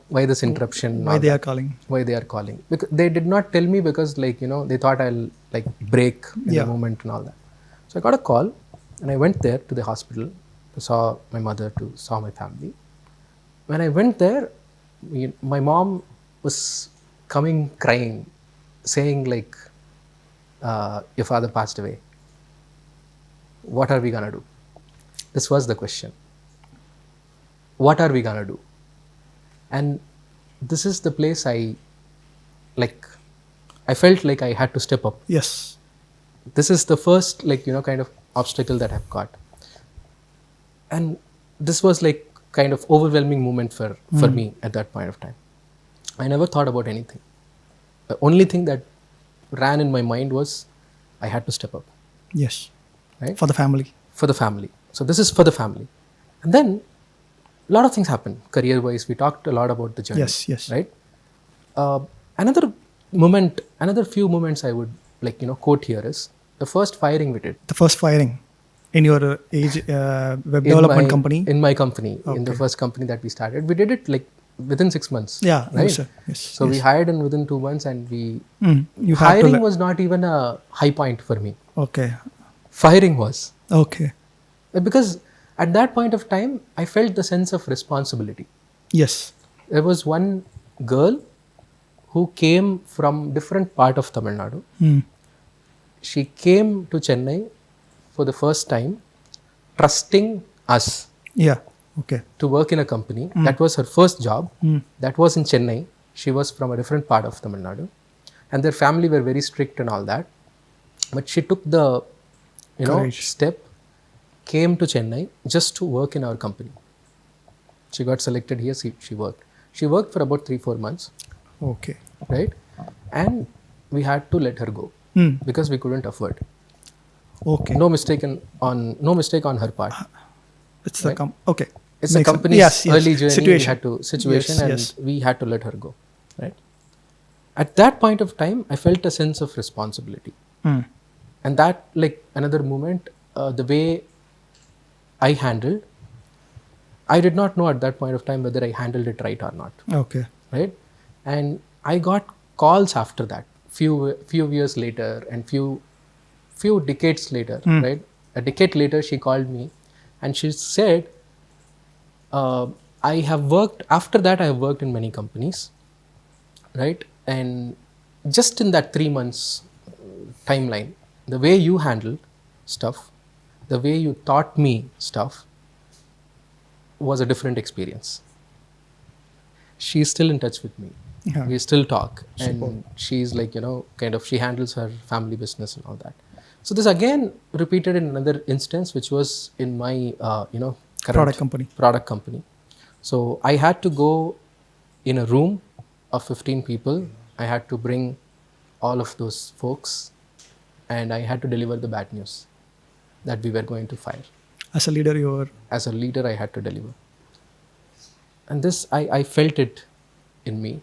B: why this interruption and
A: Why
B: all
A: they
B: that.
A: are calling?
B: Why they are calling, because they did not tell me, because they thought I'll like break in the
A: Yeah.
B: moment and all that. So I got a call and I went there to the hospital to saw my mother, to saw my family. When I went there, my mom was coming crying, saying like, your father passed away. What are we gonna do? This was the question. What are we gonna do? And this is the place I felt like I had to step up.
A: Yes.
B: This is the first kind of obstacle that I've got. And this was like kind of overwhelming moment for me at that point of time. I never thought about anything. The only thing that ran in my mind was I had to step up,
A: Yes.
B: right?
A: For the family.
B: For the family. So this is for the family. And then a lot of things happened career wise. We talked a lot about the journey.
A: Yes. Yes.
B: Right. Another few moments I would quote here is the first firing we did
A: The first firing in your web
B: in
A: development
B: my
A: company.
B: in my company, in the
A: Okay.
B: first company that we started. We did it like within 6 months.
A: Yeah.
B: Right.
A: Yes. Yes.
B: So we hired in within 2 months, and we
A: You have to.
B: hiring was not even a high point for me.
A: Okay.
B: Firing was,
A: Okay.
B: because at that point of time I felt the sense of responsibility.
A: Yes.
B: There was one girl who came from different part of Tamil Nadu. She came to Chennai for the first time, trusting us
A: Yeah. Okay.
B: to work in a company. That was her first job. That was in Chennai. She was from a different part of Tamil Nadu, and their family were very strict and all that. But she took the
A: Courage.
B: step, came to Chennai just to work in our company. She got selected here. She worked. She worked for about 3-4 months.
A: Okay.
B: Right? And we had to let her go because we couldn't afford.
A: Okay.
B: No mistake on her part.
A: It's
B: right?
A: the okay.
B: It's
A: Makes
B: a
A: sense.
B: company's
A: Yes, yes.
B: early journey.
A: Situation.
B: Situation,
A: Yes,
B: and we had to let her go. Right? At that point of time, I felt a sense of responsibility. And that, like another moment, the way I handled, I did not know at that point of time whether I handled it right or not.
A: Okay.
B: Right? And I got calls after that, few years later, and few decades later. Right? A decade later, she called me, and she said, I have worked, after that, I have worked in many companies, right? And just in that 3 months timeline, the way you handled stuff, the way you taught me stuff was a different experience. She's still in touch with me.
A: Yeah.
B: We still talk.
A: Super.
B: And she's like, she handles her family business and all that. So this again repeated in another instance, which was in my, current product company. So I had to go in a room of 15 people. I had to bring all of those folks and I had to deliver the bad news that we were going to fire.
A: As a leader,
B: As a leader, I had to deliver. And this, I felt it in me.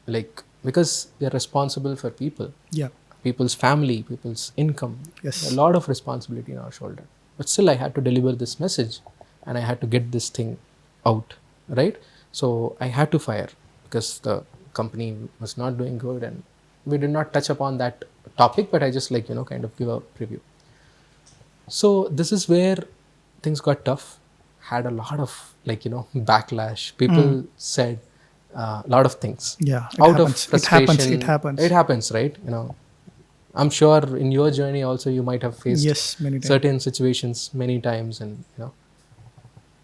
B: Like, because we are responsible for people.
A: Yeah.
B: People's family, people's income.
A: Yes.
B: A lot of responsibility on our shoulder. But still, I had to deliver this message and I had to get this thing out, right? So I had to fire because the company was not doing good, and we did not touch upon that topic, but I just kind of give a preview. So this is where things got tough, had a lot of backlash. People said a lot of things.
A: Yeah.
B: Out of frustration.
A: It happens.
B: It happens, right? I'm sure in your journey also you might have faced
A: many times.
B: certain situations many times, and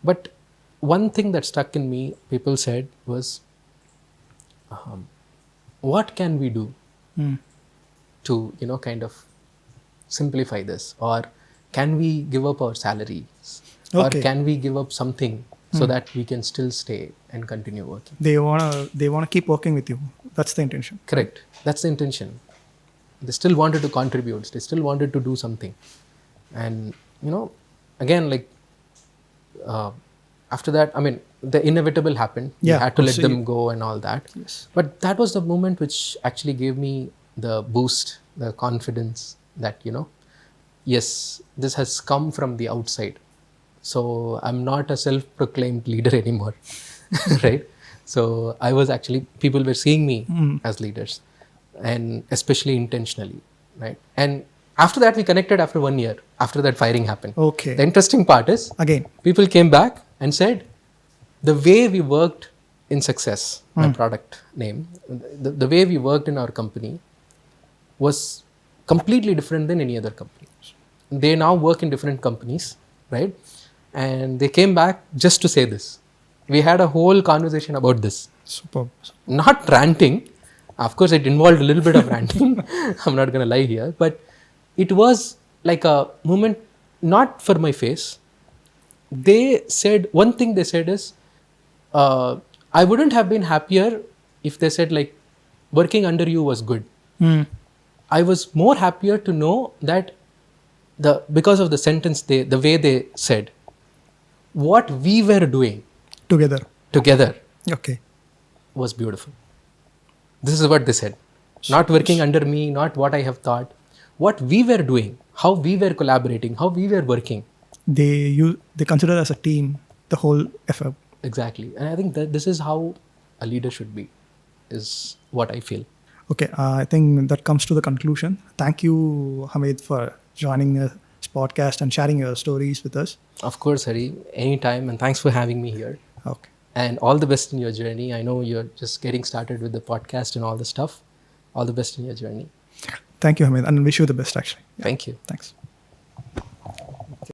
B: But one thing that stuck in me, people said, was, what can we do to kind of simplify this, or can we give up our salaries, or can we give up something so that we can still stay and continue working?
A: They wanna keep working with you. That's the intention.
B: Correct. That's the intention. They still wanted to contribute. They still wanted to do something. And, again, after that, I mean, the inevitable happened. You had to let them go and all that.
A: Yes.
B: But that was the moment which actually gave me the boost, the confidence that, yes, this has come from the outside. So I'm not a self-proclaimed leader anymore, right? So I was actually, people were seeing me as leaders, and especially intentionally, right? And after that, we connected after 1 year, after that firing happened.
A: Okay.
B: The interesting part is,
A: again,
B: people came back and said, the way we worked in Success, my product name, the way we worked in our company was completely different than any other company. They now work in different companies, right? And they came back just to say this. We had a whole conversation about this.
A: Superb.
B: Not ranting. Of course, it involved a little bit of ranting. I'm not going to lie here. But it was like a moment, not for my face. They said, one thing they said is, I wouldn't have been happier if they said working under you was good. I was more happier to know that because of the sentence, the way they said, what we were doing together was beautiful. This is what they said. Not working under me, not what I have thought. What we were doing, how we were collaborating, how we were working.
A: They consider as a team the whole effort.
B: Exactly. And I think that this is how a leader should be, is what I feel.
A: Okay, I think that comes to the conclusion. Thank you, Hameed, for joining this podcast and sharing your stories with us.
B: Of course, Hari. Anytime. And thanks for having me here.
A: Okay.
B: And all the best in your journey. I know you're just getting started with the podcast and all the stuff. All the best in your journey.
A: Thank you, Hameed, and wish you the best, actually.
B: Thank you.
A: Thanks.